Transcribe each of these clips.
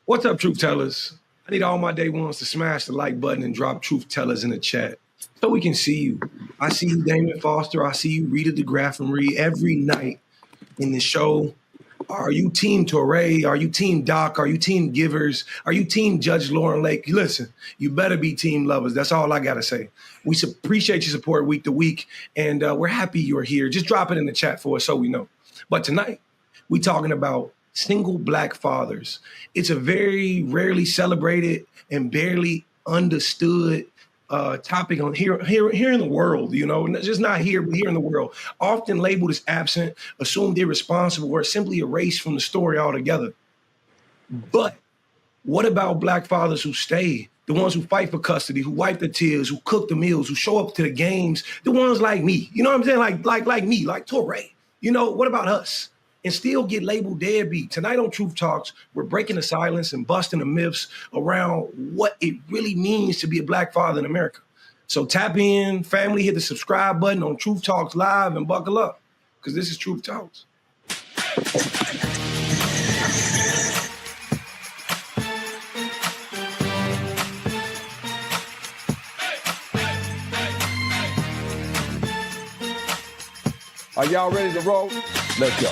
What's up, truth tellers? I need all my day ones to smash the like button and drop truth tellers in the chat so we can see you. I see you, Damon Foster. I see you, Rita DeGraff and Reed, every night in the show. Are you team Torrey? Are you team Doc? Are you team Givers? Are you team Judge Lauren Lake? Listen, you better be team lovers. That's all I got to say. We appreciate your support week to week, and we're happy you're here. Just drop it in the chat for us so we know. But tonight, we're talking about single Black fathers. It's a very rarely celebrated and barely understood topic on here in the world, you know, just not here, but here in the world, often labeled as absent, assumed irresponsible, or simply erased from the story altogether. But what about Black fathers who stay, the ones who fight for custody, who wipe the tears, who cook the meals, who show up to the games, the ones like me, you know what I'm saying? Like me, like Torrey, you know, what about us? And still get labeled deadbeat. Tonight on Truth Talks, we're breaking the silence and busting the myths around what it really means to be a Black father in America. So tap in, family, hit the subscribe button on Truth Talks Live and buckle up, because this is Truth Talks. Are y'all ready to roll? Let's go.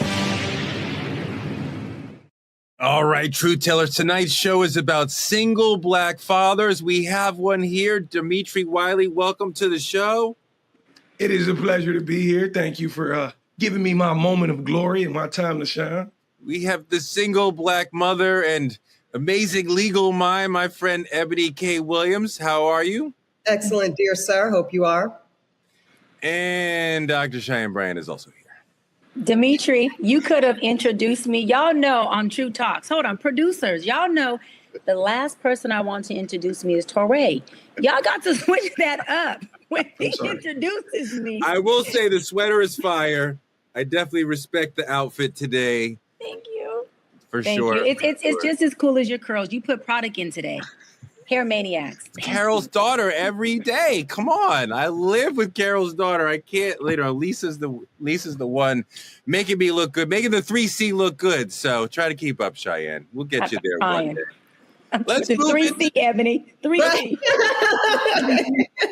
All right, Truth Tellers, tonight's show is about single Black fathers. We have one here, Dimitri Wiley. Welcome to the show. It is a pleasure to be here. Thank you for giving me my moment of glory and my time to shine. We have the single Black mother and amazing legal mind, my friend Ebony K. Williams. How are you? Excellent, dear sir. Hope you are. And Dr. Cheyenne Bryant is also here. Dimitri, you could have introduced me. Y'all know on True Talks. Hold on, producers. Y'all know the last person I want to introduce me is Torrey. Y'all got to switch that up when he introduces me. I will say the sweater is fire. I definitely respect the outfit today. Thank you. For Thank sure. you. It's just as cool as your curls. You put product in today. Hair maniacs. Carol's daughter every day. Come on. I live with Carol's daughter. I can't later. Lisa's the one making me look good, making the 3C look good. So try to keep up, Cheyenne. We'll get you there one day. Let's move 3C, Ebony. 3C.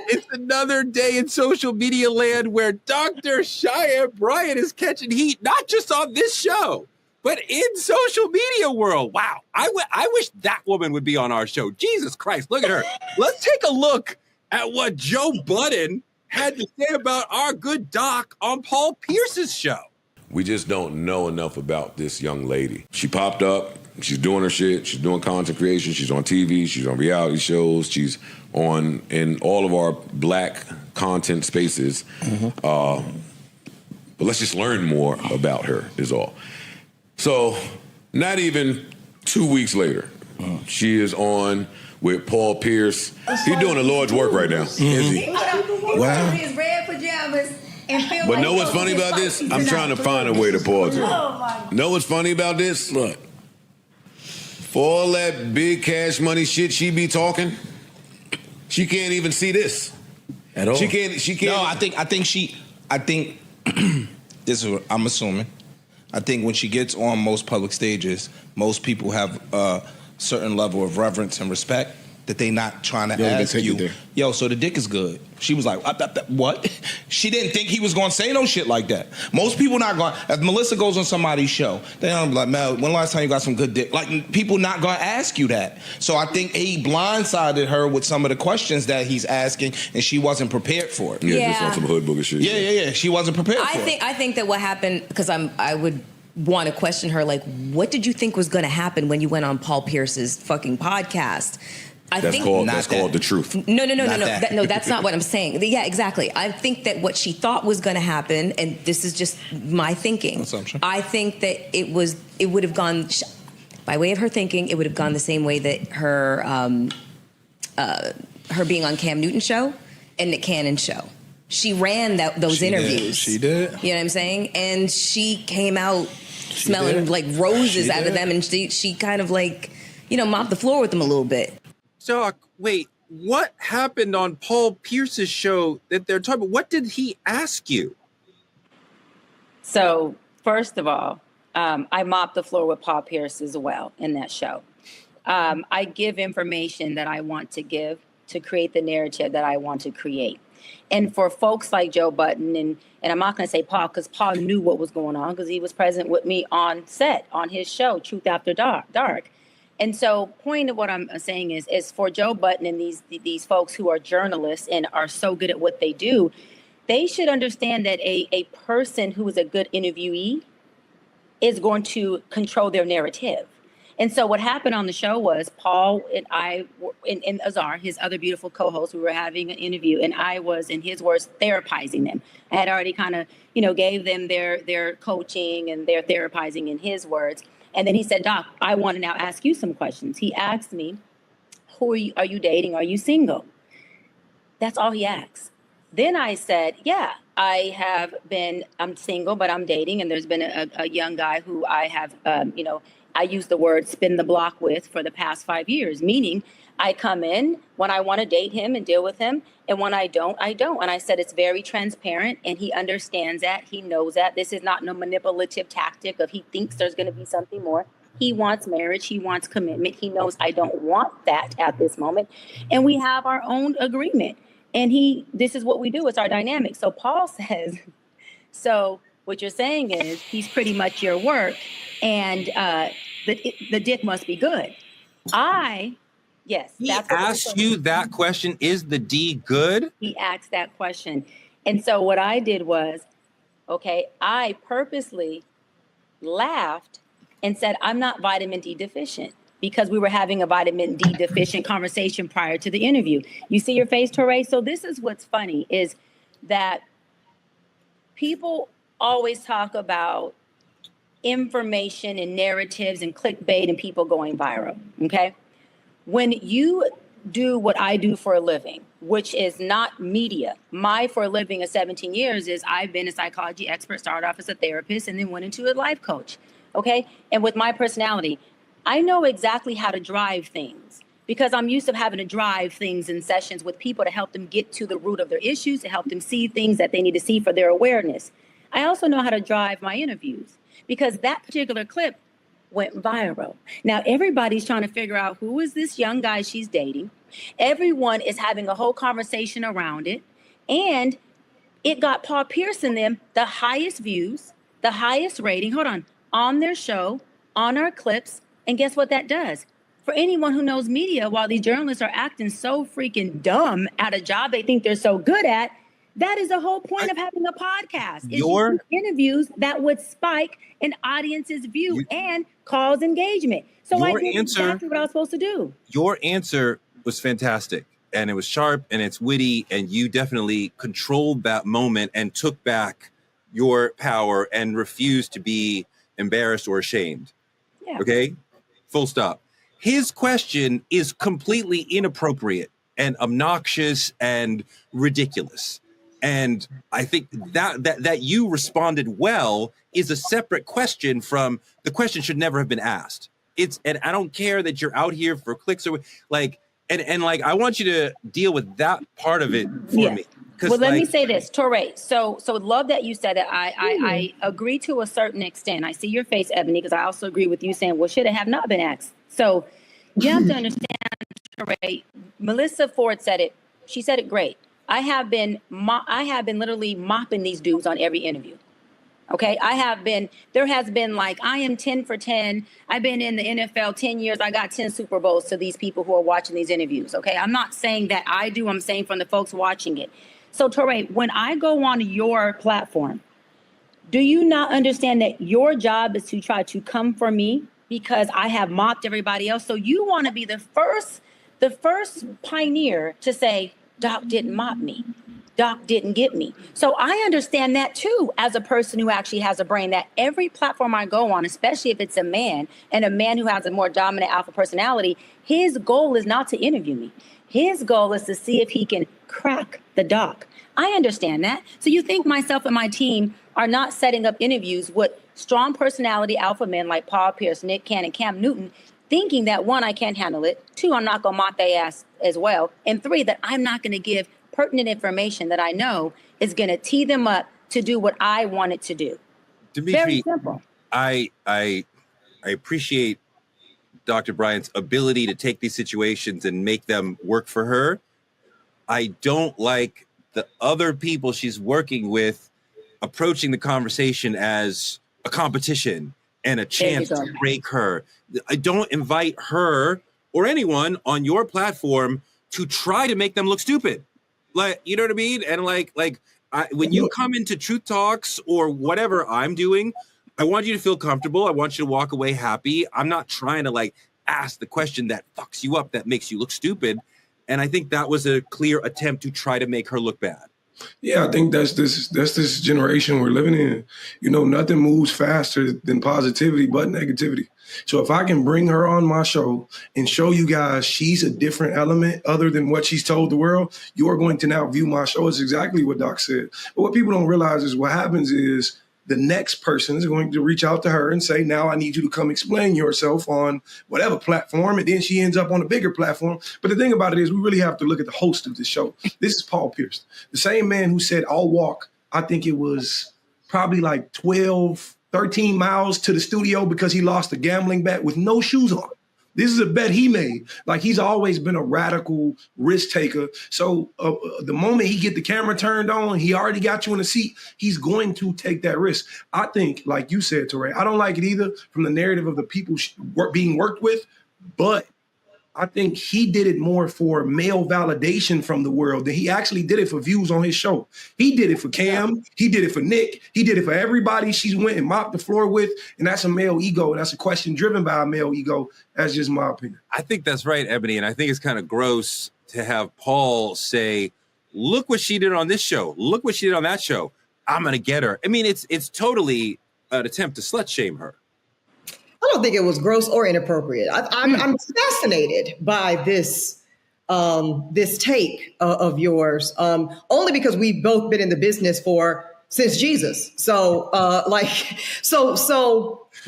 It's another day in social media land where Dr. Cheyenne Bryant is catching heat, not just on this show, but in social media world. Wow. I wish that woman would be on our show. Jesus Christ, look at her. Let's take a look at what Joe Budden had to say about our good doc on Paul Pierce's show. We just don't know enough about this young lady. She popped up. She's doing her shit. She's doing content creation. She's on TV. She's on reality shows. She's in all of our Black content spaces. But let's just learn more about her is all. So not even 2 weeks later, she is on with Paul Pierce. He's doing the Lord's work right now, is he? Wow. His red pajamas and feel But like know what's funny about this? I'm trying to find a way to pause it. Know what's funny about this? What? For all that big cash money shit she be talking, she can't even see this. At all. She can't. No, I think this is what I'm assuming. I think when she gets on most public stages, most people have a certain level of reverence and respect that they not trying to ask you, yo, so the dick is good. She was like, what? She didn't think he was going to say no shit like that. Most people not going, if Melissa goes on somebody's show, they don't be like, man, when last time you got some good dick? Like, people not going to ask you that. So I think he blindsided her with some of the questions that he's asking, and she wasn't prepared for it. Yeah, just on some hood booger shit. Yeah. She wasn't prepared for it. I think that what happened, because I would want to question her, like, what did you think was going to happen when you went on Paul Pierce's fucking podcast? That's called The Truth. No, that's not what I'm saying. Yeah, exactly. I think that what she thought was going to happen, and this is just my thinking. Assumption. I think that it would have gone, by way of her thinking, it would have gone the same way that her being on Cam Newton's show and Nick Cannon's show. She ran those interviews. She did. You know what I'm saying? And she came out smelling like roses out of them, and she kind of like, mopped the floor with them a little bit. Doc, wait, what happened on Paul Pierce's show that they're talking about? What did he ask you? So, first of all, I mopped the floor with Paul Pierce as well in that show. I give information that I want to give to create the narrative that I want to create. And for folks like Joe Budden, and I'm not going to say Paul, because Paul knew what was going on because he was present with me on set on his show, Truth After Dark. And so point of what I'm saying is for Joe Budden and these folks who are journalists and are so good at what they do, they should understand that a person who is a good interviewee is going to control their narrative. And so what happened on the show was Paul and I, and Azar, his other beautiful co-host, we were having an interview, and I was, in his words, therapizing them. I had already kind of, gave them their coaching and their therapizing in his words. And then he said, Doc, I want to now ask you some questions. He asked me, who are you dating? Are you single? That's all he asked. Then I said, yeah, I'm single, but I'm dating. And there's been a young guy who I have, I use the word spin the block with for the past 5 years, meaning I come in when I want to date him and deal with him. And when I don't, I don't. And I said, it's very transparent. And he understands that. He knows that. This is not no manipulative tactic of he thinks there's going to be something more. He wants marriage. He wants commitment. He knows I don't want that at this moment. And we have our own agreement. And this is what we do. It's our dynamic. So Paul says, so what you're saying is he's pretty much your work. And the dick must be good. Yes. He asked you that question, is the D good? He asked that question. And so what I did was, I purposely laughed and said, I'm not vitamin D deficient, because we were having a vitamin D deficient conversation prior to the interview. You see your face, Torre? So this is what's funny, is that people always talk about information and narratives and clickbait and people going viral, okay? When you do what I do for a living, which is not media, my for a living of 17 years is I've been a psychology expert, started off as a therapist, and then went into a life coach, okay? And with my personality, I know exactly how to drive things because I'm used to having to drive things in sessions with people to help them get to the root of their issues, to help them see things that they need to see for their awareness. I also know how to drive my interviews because that particular clip went viral. Now, everybody's trying to figure out who is this young guy she's dating. Everyone is having a whole conversation around it. And it got Paul Pierce and them the highest views, the highest rating, on their show, on our clips. And guess what that does? For anyone who knows media, while these journalists are acting so freaking dumb at a job they think they're so good at, that is the whole point of having a podcast. Is interviews that would spike an audience's view and cause engagement. So I did exactly what I was supposed to do. Your answer was fantastic, and it was sharp, and it's witty, and you definitely controlled that moment and took back your power and refused to be embarrassed or ashamed. Yeah. Okay? Full stop. His question is completely inappropriate and obnoxious and ridiculous. And I think that you responded well is a separate question from the question should never have been asked. And I don't care that you're out here for clicks or and I want you to deal with that part of it for me. Well, let me say this, Torre. So love that you said that. I agree to a certain extent. I see your face, Ebony, because I also agree with you saying, well, should it have not been asked? So you have to understand, Torre. Melissa Ford said it. She said it great. I have been literally mopping these dudes on every interview. Okay, there has been I am 10 for 10. I've been in the NFL 10 years. I got 10 Super Bowls to these people who are watching these interviews. Okay, I'm not saying that I do. I'm saying from the folks watching it. So, Torre, when I go on your platform, do you not understand that your job is to try to come for me because I have mopped everybody else? So you want to be the first pioneer to say, Doc didn't mop me. Doc didn't get me. So I understand that too, as a person who actually has a brain, that every platform I go on, especially if it's a man and a man who has a more dominant alpha personality, his goal is not to interview me. His goal is to see if he can crack the Doc. I understand that. So you think myself and my team are not setting up interviews with strong personality alpha men like Paul Pierce, Nick Cannon, Cam Newton, thinking that one, I can't handle it. Two, I'm not going to mop their ass as well. And three, that I'm not going to give pertinent information that I know is going to tee them up to do what I want it to do. Dimitri, very simple. I appreciate Dr. Bryant's ability to take these situations and make them work for her. I don't like the other people she's working with approaching the conversation as a competition and a chance to break her. I don't invite her or anyone on your platform to try to make them look stupid. Like, you know what I mean? And when you come into Truth Talks or whatever I'm doing, I want you to feel comfortable. I want you to walk away happy. I'm not trying to ask the question that fucks you up, that makes you look stupid. And I think that was a clear attempt to try to make her look bad. Yeah, I think that's this generation we're living in. Nothing moves faster than positivity but negativity. So if I can bring her on my show and show you guys she's a different element other than what she's told the world, you are going to now view my show as exactly what Doc said. But what people don't realize is what happens is the next person is going to reach out to her and say, now I need you to come explain yourself on whatever platform. And then she ends up on a bigger platform. But the thing about it is we really have to look at the host of the show. This is Paul Pierce, the same man who said, I'll walk, I think it was probably 12, 13 miles to the studio because he lost a gambling bet with no shoes on. This is a bet he made. He's always been a radical risk taker. So the moment he get the camera turned on, he already got you in a seat. He's going to take that risk. I think, like you said, Touré, I don't like it either from the narrative of the people being worked with, but I think he did it more for male validation from the world than he actually did it for views on his show. He did it for Cam. He did it for Nick. He did it for everybody she went and mopped the floor with. And that's a male ego. And that's a question driven by a male ego. That's just my opinion. I think that's right, Ebony. And I think it's kind of gross to have Paul say, look what she did on this show. Look what she did on that show. I'm going to get her. I mean, it's totally an attempt to slut shame her. I don't think it was gross or inappropriate. I'm fascinated by this take of yours, only because we've both been in the business since Jesus. So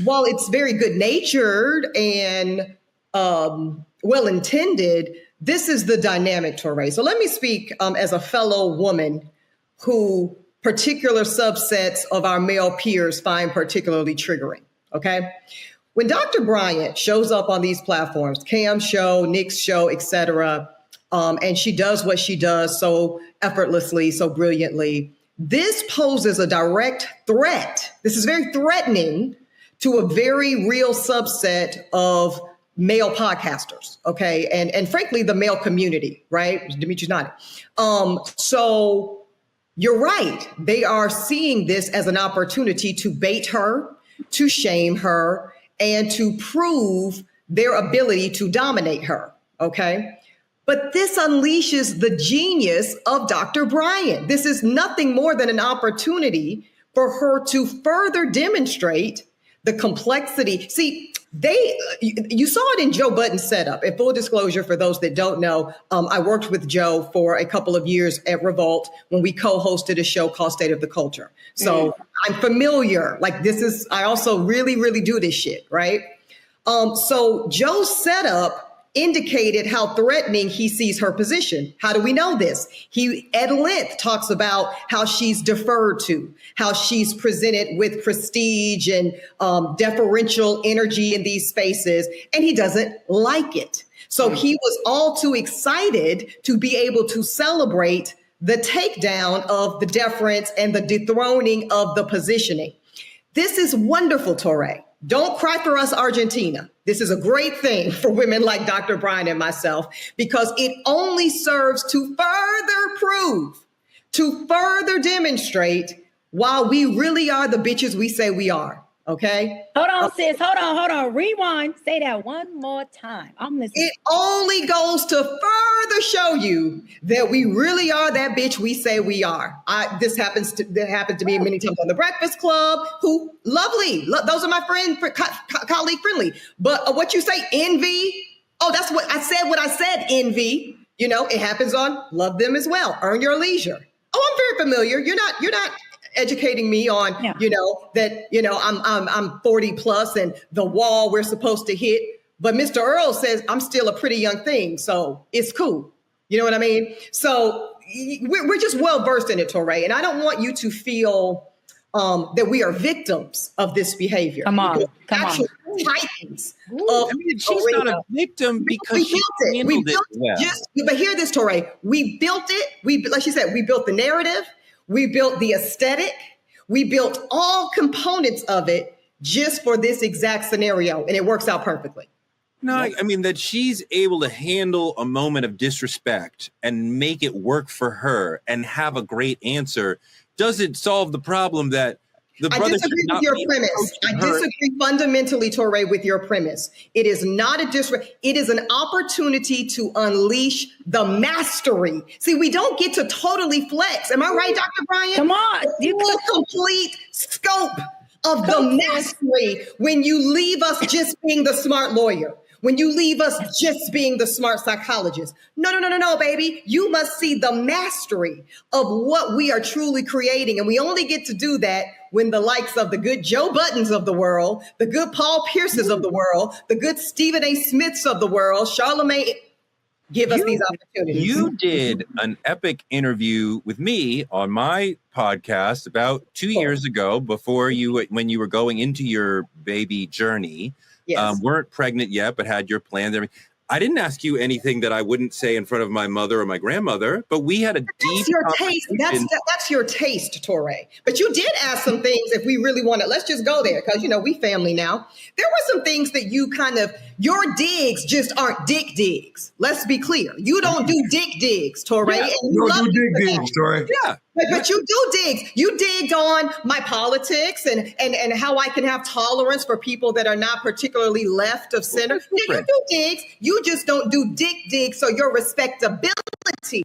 while it's very good natured and well intended, this is the dynamic, Touré. So let me speak as a fellow woman who particular subsets of our male peers find particularly triggering. Okay. When Dr. Bryant shows up on these platforms, Cam's show, Nick's show, et cetera, and she does what she does so effortlessly, so brilliantly, this poses a direct threat. This is very threatening to a very real subset of male podcasters, okay? And frankly, the male community, right? Dimitri's nodding. So you're right. They are seeing this as an opportunity to bait her, to shame her, and to prove their ability to dominate her, okay? But this unleashes the genius of Dr. Bryant. This is nothing more than an opportunity for her to further demonstrate the complexity. See, you saw it in Joe Budden's setup. And full disclosure, for those that don't know, I worked with Joe for a couple of years at Revolt when we co-hosted a show called State of the Culture. So I'm familiar. I also really, really do this shit, right? So Joe's setup indicated how threatening he sees her position. How do we know this? He at length talks about how she's deferred to, how she's presented with prestige and deferential energy in these spaces, and he doesn't like it. So he was all too excited to be able to celebrate the takedown of the deference and the dethroning of the positioning. This is wonderful, Touré. Don't cry for us, Argentina. This is a great thing for women like Dr. Bryant and myself, because it only serves to further prove, to further demonstrate why we really are the bitches we say we are. Okay. Hold on, sis. Hold on. Rewind. Say that one more time. I'm listening. It only goes to further show you that we really are that bitch we say we are. That happened to me many times on the Breakfast Club. Who lovely. Those are my friend, colleague friendly. But what you say, envy. Oh, that's what I said. What I said, envy. You know, it happens on Love Them as well. Earn Your Leisure. Oh, I'm very familiar. You're not educating me on, I'm 40 plus and the wall we're supposed to hit. But Mr. Earl says I'm still a pretty young thing, so it's cool. You know what I mean? So we're just well versed in it, Touré. And I don't want you to feel that we are victims of this behavior. Come on. Titans of she's not a victim because we she built it. We built well. but hear this, Torre. We built it. Like she said, we built the narrative. We built the aesthetic. We built all components of it just for this exact scenario, and it works out perfectly. No, I mean that she's able to handle a moment of disrespect and make it work for her and have a great answer doesn't solve the problem that the brother. I disagree with your premise. I disagree fundamentally, Torre, with your premise. It is not a disrespect. It is an opportunity to unleash the mastery. See, we don't get to totally flex. Am I right, Dr. Bryant? Come on. The complete scope of the mastery when you leave us just being the smart lawyer. When you leave us just being the smart psychologist. No, baby. You must see the mastery of what we are truly creating. And we only get to do that when the likes of the good Joe Buddens of the world, the good Paul Pierces of the world, the good Stephen A. Smiths of the world, Charlemagne, give us these opportunities. You did an epic interview with me on my podcast about 2 years ago when you were going into your baby journey. Yes. Weren't pregnant yet, but had your plans. I didn't ask you anything that I wouldn't say in front of my mother or my grandmother, but we had a deep taste. That's your taste, Torre. But you did ask some things if we really want to. Let's just go there because, we family now. There were some things that you your digs just aren't dick digs. Let's be clear. You don't do dick digs, Torre. Yeah, you don't do dick digs, Torre. Yeah. But you do digs. You digged on my politics and how I can have tolerance for people that are not particularly left of center. Yeah, you do digs. You just don't do dick digs. So your respectability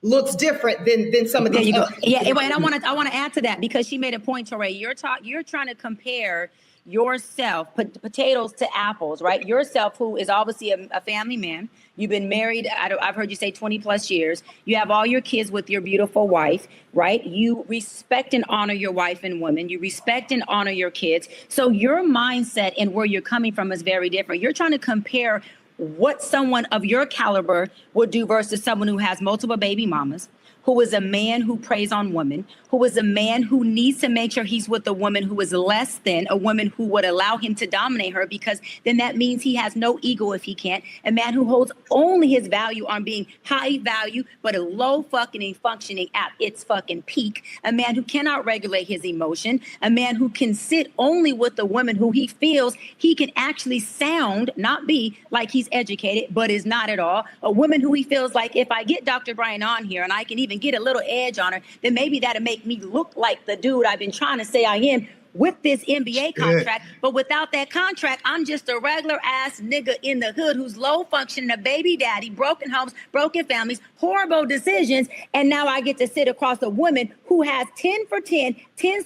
looks different than some of these. There you go. Yeah, and I want to add to that because she made a point, Torre. You're trying to compare yourself, potatoes to apples, right? Yourself, who is obviously a family man. You've been married, I've heard you say 20 plus years. You have all your kids with your beautiful wife, right? You respect and honor your wife and woman. You respect and honor your kids. So your mindset and where you're coming from is very different. You're trying to compare what someone of your caliber would do versus someone who has multiple baby mamas, who is a man who preys on women, who is a man who needs to make sure he's with a woman who is less than, a woman who would allow him to dominate her, because then that means he has no ego if he can't. A man who holds only his value on being high value, but a low fucking functioning at its fucking peak. A man who cannot regulate his emotion. A man who can sit only with a woman who he feels he can actually sound, not be like he's educated, but is not at all. A woman who he feels like if I get Dr. Bryant on here and I can even get a little edge on her, then maybe that'll make me look like the dude I've been trying to say I am with this NBA contract. But without that contract, I'm just a regular ass nigga in the hood who's low functioning, a baby daddy, broken homes, broken families, horrible decisions. And now I get to sit across a woman who has 10 for 10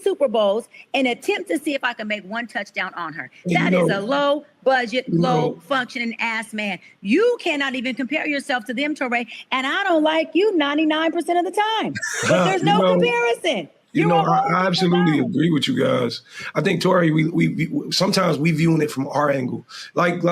Super Bowls and attempt to see if I can make one touchdown on her. That is a low budget, low functioning ass man. You cannot even compare yourself to them, Torre. And I don't like you 99% of the time. But there's no comparison. I absolutely agree with you guys. I think, Tori, we sometimes we viewing it from our angle. Like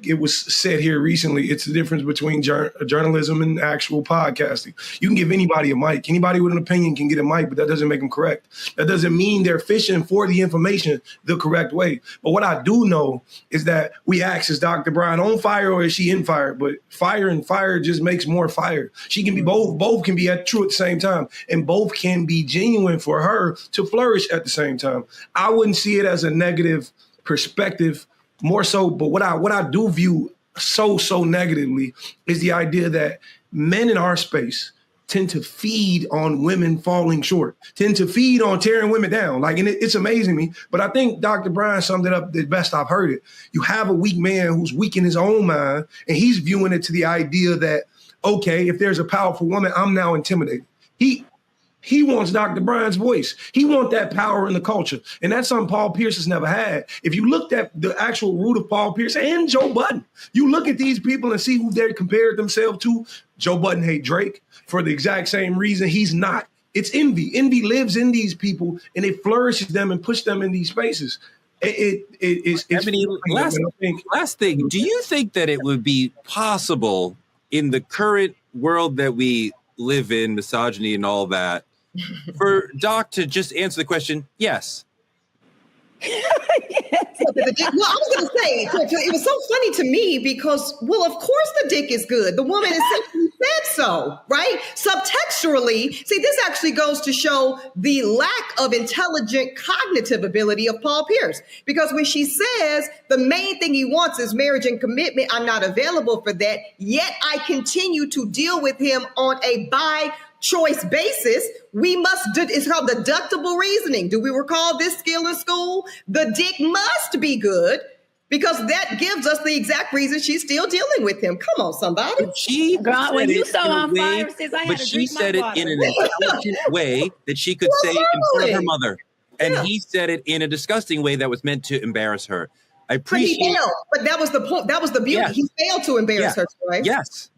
it was said here recently, it's the difference between journalism and actual podcasting. You can give anybody a mic. Anybody with an opinion can get a mic, but that doesn't make them correct. That doesn't mean they're fishing for the information the correct way. But what I do know is that we ask, is Dr. Bryant on fire or is she in fire? But fire and fire just makes more fire. She can be both. Both can be true at the same time. And both can be genuine for her to flourish at the same time. I wouldn't see it as a negative perspective, more so, but what I do view so negatively is the idea that men in our space tend to feed on women falling short, tend to feed on tearing women down. And it's amazing me, but I think Dr. Bryant summed it up the best I've heard it. You have a weak man who's weak in his own mind, and he's viewing it to the idea that, okay, if there's a powerful woman, I'm now intimidated. He wants Dr. Bryant's voice. He wants that power in the culture. And that's something Paul Pierce has never had. If you looked at the actual root of Paul Pierce and Joe Budden, you look at these people and see who they compared themselves to. Joe Budden hate Drake for the exact same reason. He's not. It's envy. Envy lives in these people and it flourishes them and pushes them in these spaces. Last thing, do you think that it would be possible in the current world that we live in, misogyny and all that, for Doc to just answer the question, yes. Well, I was going to say, it was so funny to me because, well, of course the dick is good. The woman essentially said so, right? Subtextually, see, this actually goes to show the lack of intelligent cognitive ability of Paul Pierce. Because when she says the main thing he wants is marriage and commitment, I'm not available for that, yet I continue to deal with him on a by-choice basis, it's called deductible reasoning. Do we recall this skill in school? The dick must be good because that gives us the exact reason she's still dealing with him. Come on, somebody. Girl, when you so on fire, sis, I had but to she drink said my it water. in an intelligent way that she could say in front of her mother. And he said it in a disgusting way that was meant to embarrass her. I appreciate But he failed. But that was the point. That was the beauty. Yes. He failed to embarrass her, right? Yes.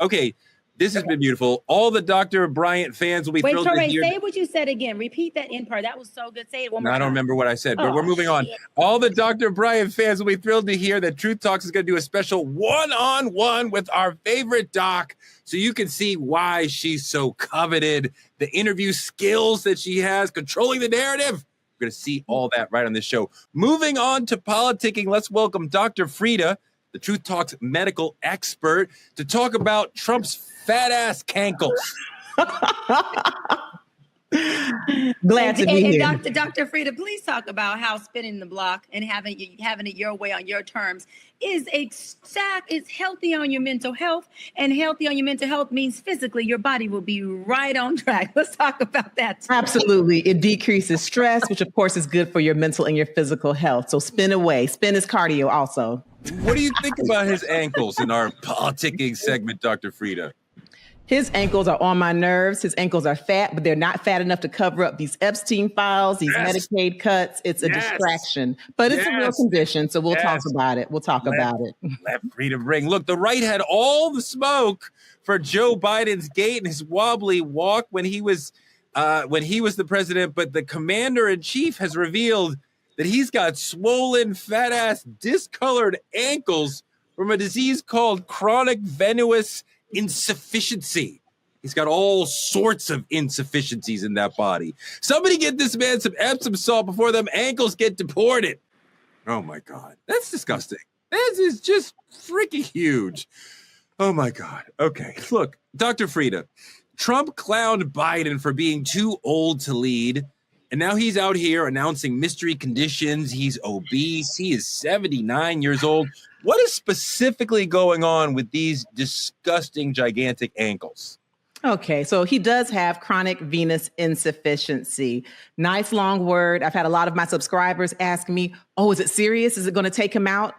Okay. This has been beautiful. All the Dr. Bryant fans will be thrilled to hear. Say what you said again. Repeat that end part. That was so good. Say it one more time. I don't remember what I said, but we're moving on. All the Dr. Bryant fans will be thrilled to hear that Truth Talks is going to do a special one-on-one with our favorite doc so you can see why she's so coveted, the interview skills that she has, controlling the narrative. We're going to see all that right on this show. Moving on to politicking, let's welcome Dr. Frita, the Truth Talks medical expert, to talk about Trump's fat-ass cankles. Glad to be here. Dr. Frita, please talk about how spinning the block and having it your way on your terms is healthy on your mental health, and healthy on your mental health means physically your body will be right on track. Let's talk about that too. Absolutely. It decreases stress, which of course is good for your mental and your physical health. So spin away. Spin is cardio also. What do you think about his ankles in our politicking segment, Dr. Frita? His ankles are on my nerves. His ankles are fat, but they're not fat enough to cover up these Epstein files, these Medicaid cuts. It's a distraction, but it's a real condition. So we'll talk about it. Let Frita ring. Look, the right had all the smoke for Joe Biden's gait and his wobbly walk when he was the president, but the commander in chief has revealed that he's got swollen, fat ass, discolored ankles from a disease called chronic venous insufficiency. He's got all sorts of insufficiencies in that body. Somebody get this man some Epsom salt before them ankles get deported. Oh my God. That's disgusting. This is just freaking huge. Oh my God. Okay. Look, Dr. Frita, Trump clowned Biden for being too old to lead. And now he's out here announcing mystery conditions. He's obese. He is 79 years old. What is specifically going on with these disgusting, gigantic ankles? Okay, so he does have chronic venous insufficiency. Nice long word. I've had a lot of my subscribers ask me, oh, is it serious? Is it going to take him out?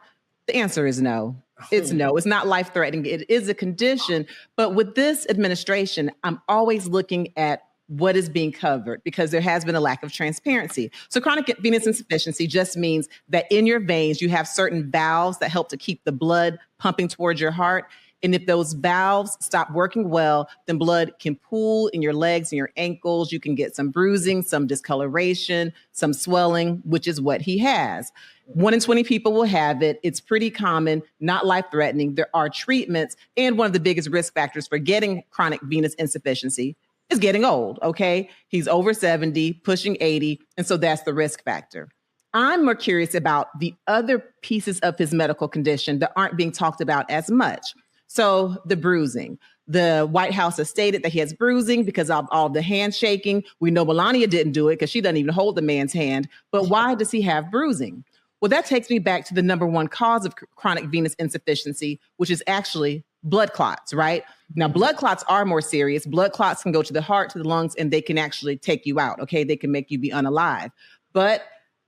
The answer is no. It's no. It's not life-threatening. It is a condition. But with this administration, I'm always looking at what is being covered because there has been a lack of transparency. So chronic venous insufficiency just means that in your veins, you have certain valves that help to keep the blood pumping towards your heart. And if those valves stop working well, then blood can pool in your legs and your ankles. You can get some bruising, some discoloration, some swelling, which is what he has. 1 in 20 people will have it. It's pretty common, not life-threatening. There are treatments. And one of the biggest risk factors for getting chronic venous insufficiency is getting old, okay? He's over 70, pushing 80, and so that's the risk factor. I'm more curious about the other pieces of his medical condition that aren't being talked about as much. So the bruising. The White House has stated that he has bruising because of all the handshaking. We know Melania didn't do it because she doesn't even hold the man's hand. But why does he have bruising? Well, that takes me back to the number one cause of chronic venous insufficiency, which is actually blood clots, right? Now, blood clots are more serious. Blood clots can go to the heart, to the lungs, and they can actually take you out, okay? They can make you be unalive. But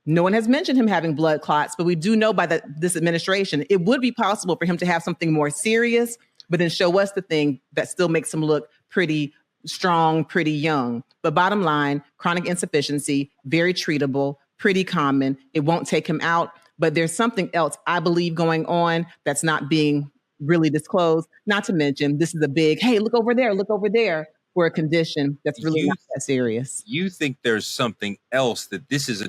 no one has mentioned him having blood clots, but we do know by this administration, it would be possible for him to have something more serious, but then show us the thing that still makes him look pretty strong, pretty young. But bottom line, chronic insufficiency, very treatable, pretty common. It won't take him out, but there's something else I believe going on that's not being really disclosed. Not to mention, this is a big, hey, look over there for a condition that's really not that serious. You think there's something else that this is a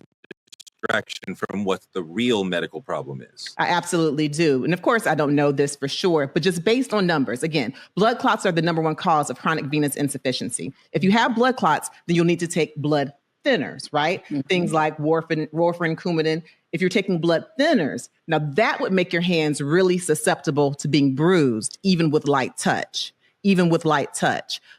distraction from what the real medical problem is. I absolutely do. And of course, I don't know this for sure, but just based on numbers, again, blood clots are the number one cause of chronic venous insufficiency. If you have blood clots, then you'll need to take blood thinners, right? Mm-hmm. Things like warfarin, Coumadin. If you're taking blood thinners, now that would make your hands really susceptible to being bruised, even with light touch.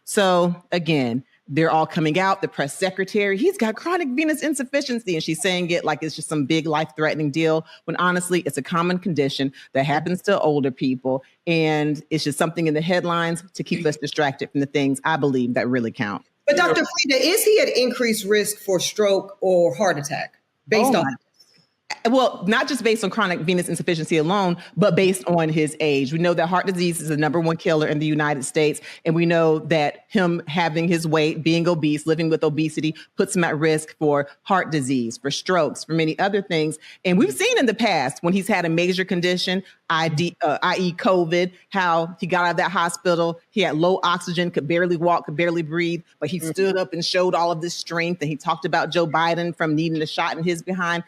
So again, they're all coming out. The press secretary, he's got chronic venous insufficiency. And she's saying it like it's just some big life-threatening deal, when honestly, it's a common condition that happens to older people. And it's just something in the headlines to keep us distracted from the things I believe that really count. But Dr. Frita, is he at increased risk for stroke or heart attack based on? Well, not just based on chronic venous insufficiency alone, but based on his age. We know that heart disease is the number one killer in the United States. And we know that him having his weight, being obese, living with obesity, puts him at risk for heart disease, for strokes, for many other things. And we've seen in the past when he's had a major condition, i.e. COVID, how he got out of that hospital. He had low oxygen, could barely walk, could barely breathe, but he stood up and showed all of this strength. And he talked about Joe Budden from needing a shot in his behind.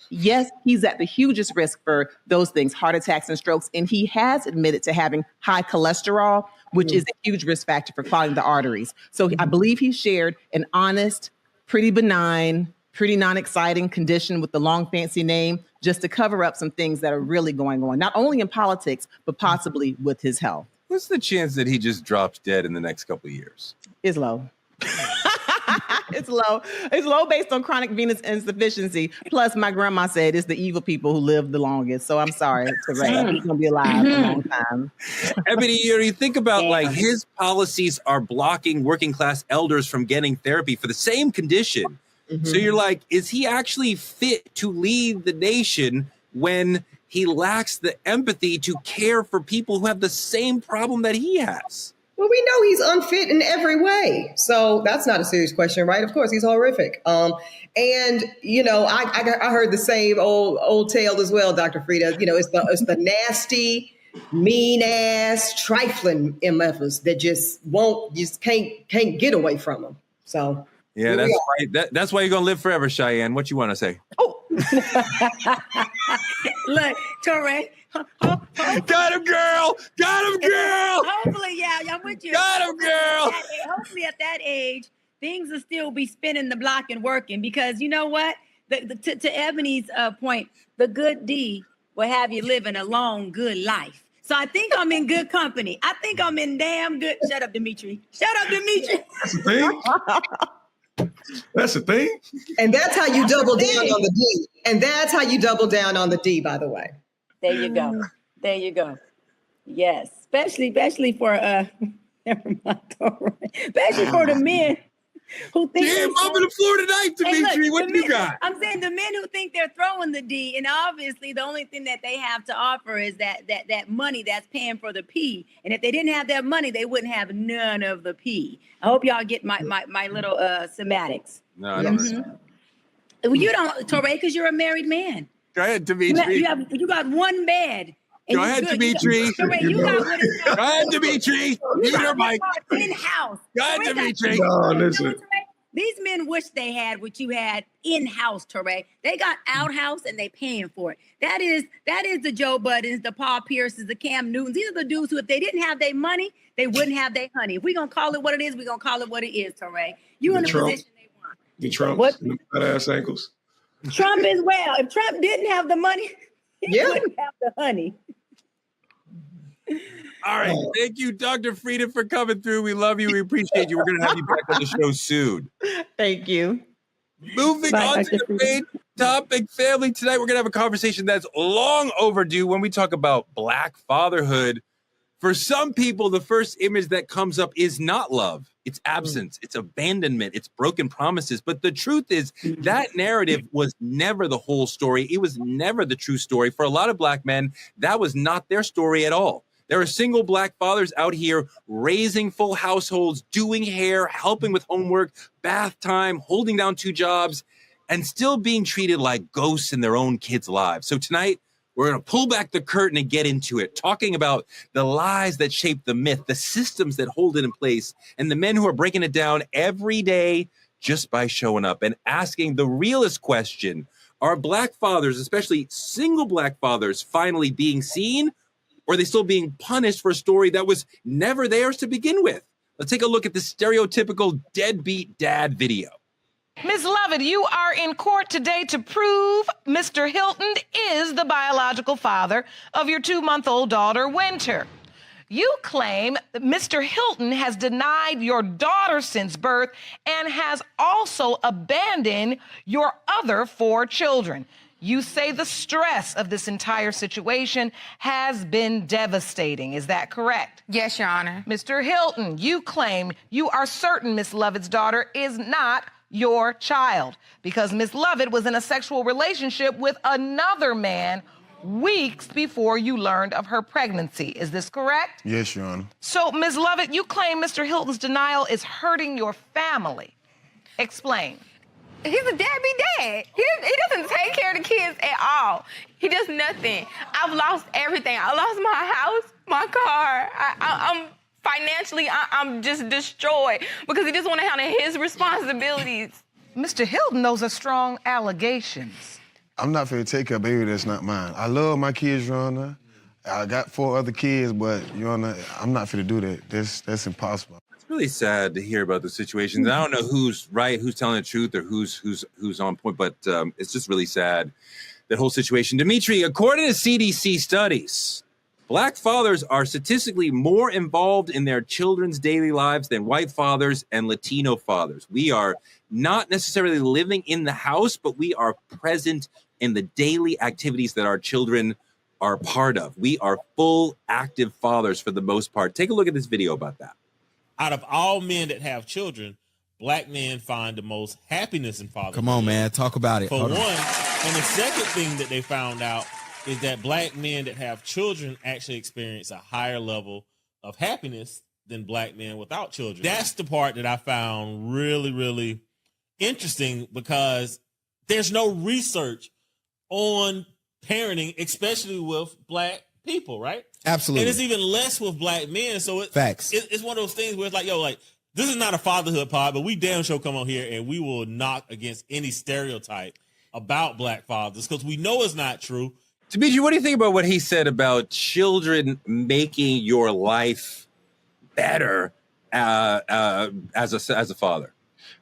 Yes, he's at the hugest risk for those things, heart attacks and strokes. And he has admitted to having high cholesterol, which is a huge risk factor for clogging the arteries. So I believe he shared an honest, pretty benign, pretty non-exciting condition with the long fancy name, just to cover up some things that are really going on, not only in politics, but possibly with his health. What's the chance that he just drops dead in the next couple of years? It's low. It's low. It's low based on chronic venous insufficiency. Plus, my grandma said it's the evil people who live the longest. So I'm sorry, Teray. He's going to be alive for a long time. Ebony, you think about like his policies are blocking working class elders from getting therapy for the same condition. Mm-hmm. So you're like, is he actually fit to lead the nation when he lacks the empathy to care for people who have the same problem that he has? Well, we know he's unfit in every way. So that's not a serious question, right? Of course, he's horrific. And, you know, I heard the same old tale as well, Dr. Frita. You know, it's the nasty, mean ass, trifling MFers that just can't get away from him. So. Yeah, that's right. That's why you're going to live forever, Cheyenne. What you want to say? Oh. Look, Torre. Got him, girl. Got him, girl. Hopefully, yeah, I'm with you. Got him, girl. Hopefully, at that age, things will still be spinning the block and working, because you know what? To Ebony's point, the good D will have you living a long, good life. So I think I'm in good company. I think I'm in damn good. Shut up, Dimitri. Shut up, Dimitri. That's the thing. That's the thing. And that's how you double down on the D. And that's how you double down on the D, by the way. There you go. There you go. Yes. Especially for never mind. Especially for the men who think I'm on the floor tonight, Dimitri. Hey, what do you got? I'm saying the men who think they're throwing the D, and obviously the only thing that they have to offer is that money that's paying for the P. And if they didn't have that money, they wouldn't have none of the P. I hope y'all get my little semantics. No, I don't understand. Well, you don't, Torre, because you're a married man. Go ahead, Dimitri. You got one bed. Go ahead, Dimitri. Go ahead, Dimitri. Mute her mic. In-house. Go ahead, Dimitri. No, listen. These men wish they had what you had in-house, Torre. They got outhouse and they paying for it. That is the Joe Buddens, the Paul Pierces, the Cam Newtons. These are the dudes who, if they didn't have their money, they wouldn't have their honey. If we're going to call it what it is, we're going to call it what it is, Torre. You in the position they want. The Trump. What? Fat ass ankles. Trump as well. If Trump didn't have the money, he wouldn't have the honey. All right. Thank you, Dr. Frita, for coming through. We love you. We appreciate you. We're going to have you back on the show soon. Thank you. Moving on to the main topic, family. Tonight, we're going to have a conversation that's long overdue when we talk about Black fatherhood. For some people, the first image that comes up is not love. It's absence. It's abandonment. It's broken promises. But the truth is that narrative was never the whole story. It was never the true story. For a lot of Black men, that was not their story at all. There are single Black fathers out here raising full households, doing hair, helping with homework, bath time, holding down 2 jobs, and still being treated like ghosts in their own kids' lives. So tonight, we're going to pull back the curtain and get into it, talking about the lies that shape the myth, the systems that hold it in place, and the men who are breaking it down every day just by showing up and asking the realest question Are Black fathers, especially single Black fathers, finally being seen? Or are they still being punished for a story that was never theirs to begin with? Let's take a look at the stereotypical deadbeat dad video. Ms. Lovett, you are in court today to prove Mr. Hilton is the biological father of your 2-month-old daughter, Winter. You claim that Mr. Hilton has denied your daughter since birth and has also abandoned your other 4 children. You say the stress of this entire situation has been devastating. Is that correct? Yes, Your Honor. Mr. Hilton, you claim you are certain Miss Lovett's daughter is not your child because Miss Lovett was in a sexual relationship with another man weeks before you learned of her pregnancy. Is this correct? Yes, Your Honor. So, Ms. Lovett, you claim Mr. Hilton's denial is hurting your family. Explain. He's a deadbeat dad. He doesn't take care of the kids at all. He does nothing. I've lost everything. I lost my house, my car. I'm financially, I'm just destroyed because he just want to handle his responsibilities. Mr. Hilton, those are strong allegations. I'm not finna take a baby that's not mine. I love my kids, Your Honor. I got 4 other kids, but, Your Honor, I'm not finna do that. That's impossible. It's really sad to hear about the situations. I don't know who's right, who's telling the truth, or who's on point, but it's just really sad, that whole situation. Dimitri, according to CDC studies, Black fathers are statistically more involved in their children's daily lives than white fathers and Latino fathers. We are not necessarily living in the house, but we are present in the daily activities that our children are part of. We are full, active fathers for the most part. Take a look at this video about that. Out of all men that have children, Black men find the most happiness in fatherhood. Come on, man. Talk about it. For one. And the second thing that they found out is that Black men that have children actually experience a higher level of happiness than Black men without children. That's the part that I found really, really interesting because there's no research on parenting, especially with Black people, right? Absolutely. And it's even less with Black men. So Facts. It's one of those things where it's like, yo, like, this is not a fatherhood pod, but we damn sure come on here and we will knock against any stereotype about Black fathers because we know it's not true. Dimitri, what do you think about what he said about children making your life better as a father?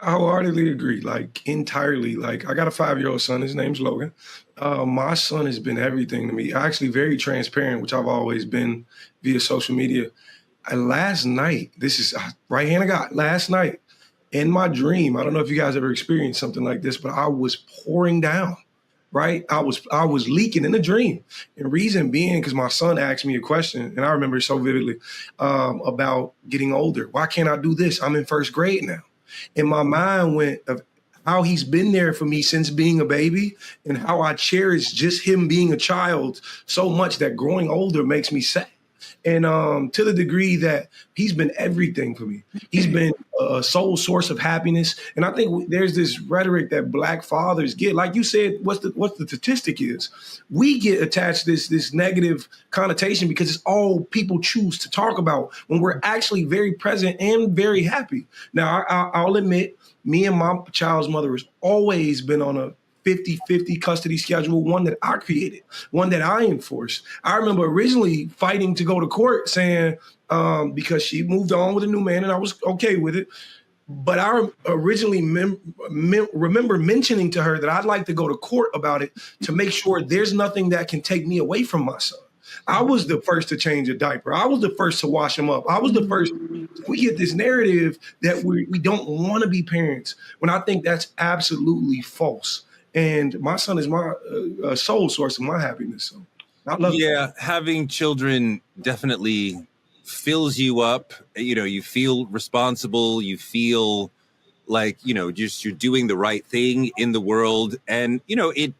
I wholeheartedly agree, like entirely. Like I got a 5-year-old son. His name's Logan. My son has been everything to me. Actually, very transparent, which I've always been via social media. Last night, this is right hand of God. Last night, in my dream, I don't know if you guys ever experienced something like this, but I was pouring down. Right, I was leaking in a dream, and reason being because my son asked me a question, and I remember it so vividly about getting older. Why can't I do this? I'm in 1st grade now. And my mind went of how he's been there for me since being a baby and how I cherish just him being a child so much that growing older makes me sad. And to the degree that he's been everything for me. He's been a sole source of happiness. And I think there's this rhetoric that Black fathers get. Like you said, what's the statistic is? We get attached this negative connotation because it's all people choose to talk about when we're actually very present and very happy. Now, I'll admit, me and my child's mother has always been on a 50-50 custody schedule, one that I created, one that I enforced. I remember originally fighting to go to court saying, because she moved on with a new man and I was okay with it. But I originally remember mentioning to her that I'd like to go to court about it to make sure there's nothing that can take me away from my son. I was the first to change a diaper. I was the first to wash him up. I was the first. We get this narrative that we don't want to be parents when I think that's absolutely false. And my son is my sole source of my happiness. So I love it. Having children definitely fills you up. You know, you feel responsible. You feel like, you know, just you're doing the right thing in the world. And, you know, it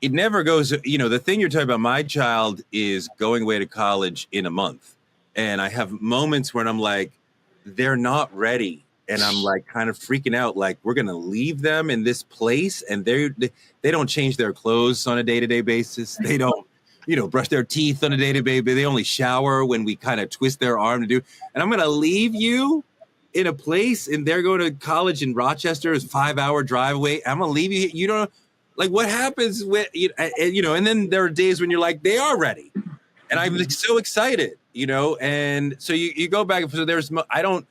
never goes, you know, the thing you're talking about, my child is going away to college in a month. And I have moments when I'm like, they're not ready. And I'm like kind of freaking out, like we're going to leave them in this place and they don't change their clothes on a day-to-day basis. They don't, you know, brush their teeth on a day-to-day basis. They only shower when we kind of twist their arm to do. And I'm going to leave you in a place and they're going to college in Rochester, is 5-hour drive away. I'm going to leave you. You don't, Like, what happens with, and then there are days when you're like, they are ready. And I'm so excited, and so you go back. So I don't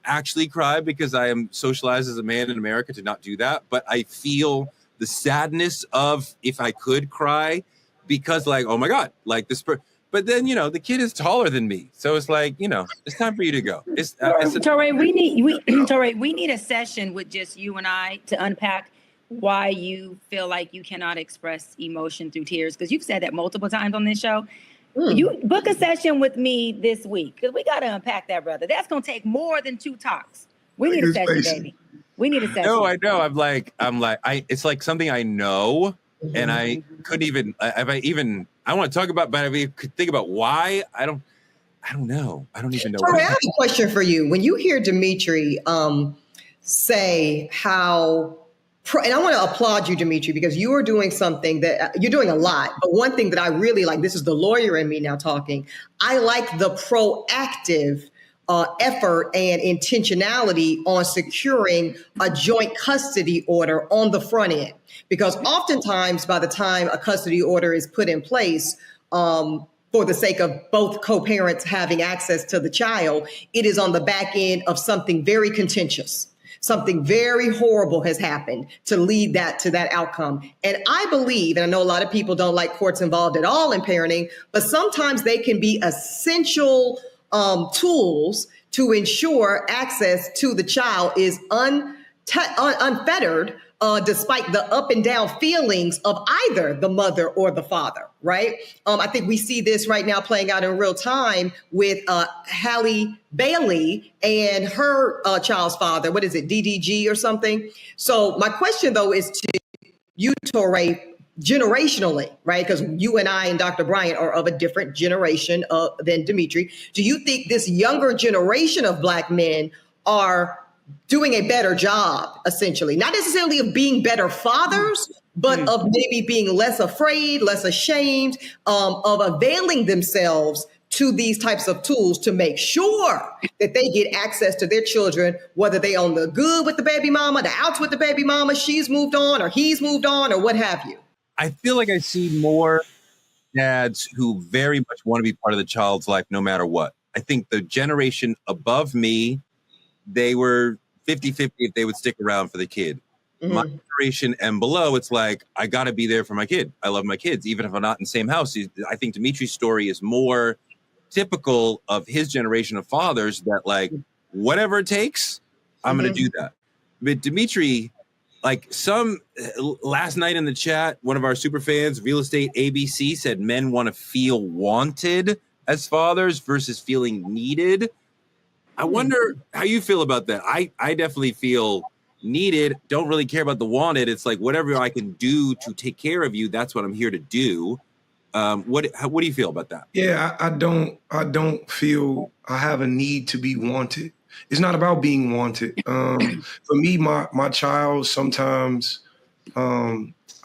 actually cry because I am socialized as a man in America to not do that. But I feel the sadness of if I could cry because like, oh my God, like this. But then, the kid is taller than me. So it's like, it's time for you to go. Touré, we need a session with just you and I to unpack why you feel like you cannot express emotion through tears. Because you've said that multiple times on this show. You book a session with me this week because we got to unpack that, brother. That's going to take more than 2 talks. We need a session, baby. We need a session. No, I know. It's like something I know, and I couldn't even. I want to talk about, but I could think about why. I don't know. I don't even know. Touré, I have a question for you. When you hear Dimitri say how. And I want to applaud you, Dimitri, because you are doing something that you're doing a lot. But one thing that I really like, this is the lawyer in me now talking. I like the proactive effort and intentionality on securing a joint custody order on the front end. Because oftentimes by the time a custody order is put in place, for the sake of both co-parents having access to the child, it is on the back end of something very contentious. Something very horrible has happened to lead to that outcome. And I believe, and I know a lot of people don't like courts involved at all in parenting, but sometimes they can be essential tools to ensure access to the child is unfettered, despite the up and down feelings of either the mother or the father, right? I think we see this right now playing out in real time with Halle Bailey and her child's father. What is it, DDG or something? So my question, though, is to you, Touré, generationally, right? Because you and I and Dr. Bryant are of a different generation than Dimitri. Do you think this younger generation of Black men are doing a better job, essentially, not necessarily of being better fathers, but of maybe being less afraid, less ashamed, of availing themselves to these types of tools to make sure that they get access to their children, whether they on the good with the baby mama, the outs with the baby mama, she's moved on or he's moved on or what have you? I feel like I see more dads who very much want to be part of the child's life no matter what. I think the generation above me, they were 50-50 if they would stick around for the kid. My generation and below, it's like, I got to be there for my kid. I love my kids, even if I'm not in the same house. I think Dimitri's story is more typical of his generation of fathers that like, whatever it takes, I'm going to do that. But Dimitri, like last night in the chat, one of our super fans, Real Estate ABC, said men want to feel wanted as fathers versus feeling needed. I wonder how you feel about that. I definitely feel needed, don't really care about the wanted. It's like whatever I can do to take care of you, that's what I'm here to do. What do you feel about that? Yeah, I don't feel I have a need to be wanted. It's not about being wanted. For me, my child, sometimes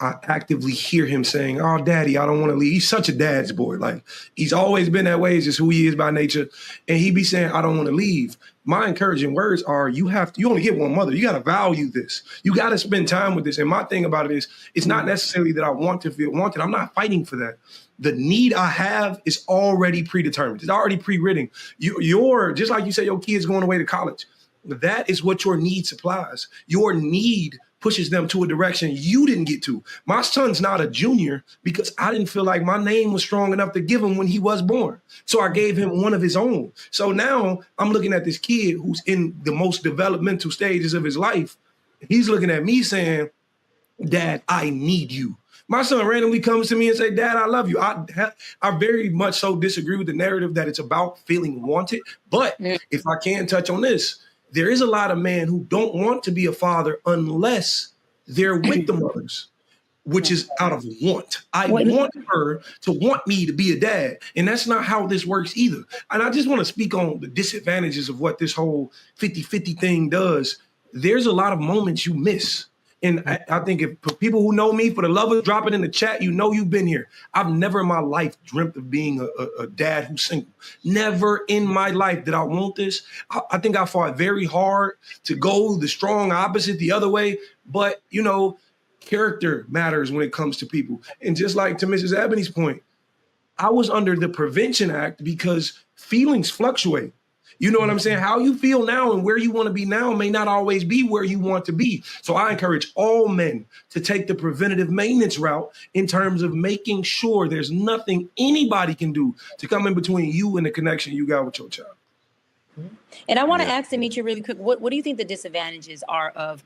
I actively hear him saying, "Oh, Daddy, I don't want to leave." He's such a dad's boy. Like, he's always been that way. It's just who he is by nature. And he be saying, "I don't want to leave." My encouraging words are, you only get one mother. You got to value this. You got to spend time with this. And my thing about it is, it's not necessarily that I want to feel wanted. I'm not fighting for that. The need I have is already predetermined. It's already pre-written. You're just like you said, your kid's going away to college. That is what your need supplies. Your need pushes them to a direction you didn't get to. My son's not a junior because I didn't feel like my name was strong enough to give him when he was born. So I gave him one of his own. So now I'm looking at this kid who's in the most developmental stages of his life. He's looking at me saying, "Dad, I need you." My son randomly comes to me and say, "Dad, I love you." I very much so disagree with the narrative that it's about feeling wanted. But if I can touch on this, there is a lot of men who don't want to be a father unless they're with the mothers, which is out of want. I want her to want me to be a dad. And that's not how this works either. And I just want to speak on the disadvantages of what this whole 50-50 thing does. There's a lot of moments you miss. And I think if for people who know me, for the lovers, drop it in the chat, you know you've been here. I've never in my life dreamt of being a dad who's single. Never in my life did I want this. I think I fought very hard to go the strong opposite the other way. But, Character matters when it comes to people. And just like to Mrs. Ebony's point, I was under the Prevention Act because feelings fluctuate. You know what I'm saying? How you feel now and where you want to be now may not always be where you want to be. So I encourage all men to take the preventative maintenance route in terms of making sure there's nothing anybody can do to come in between you and the connection you got with your child. And I want to ask Demetri really quick, what do you think the disadvantages are of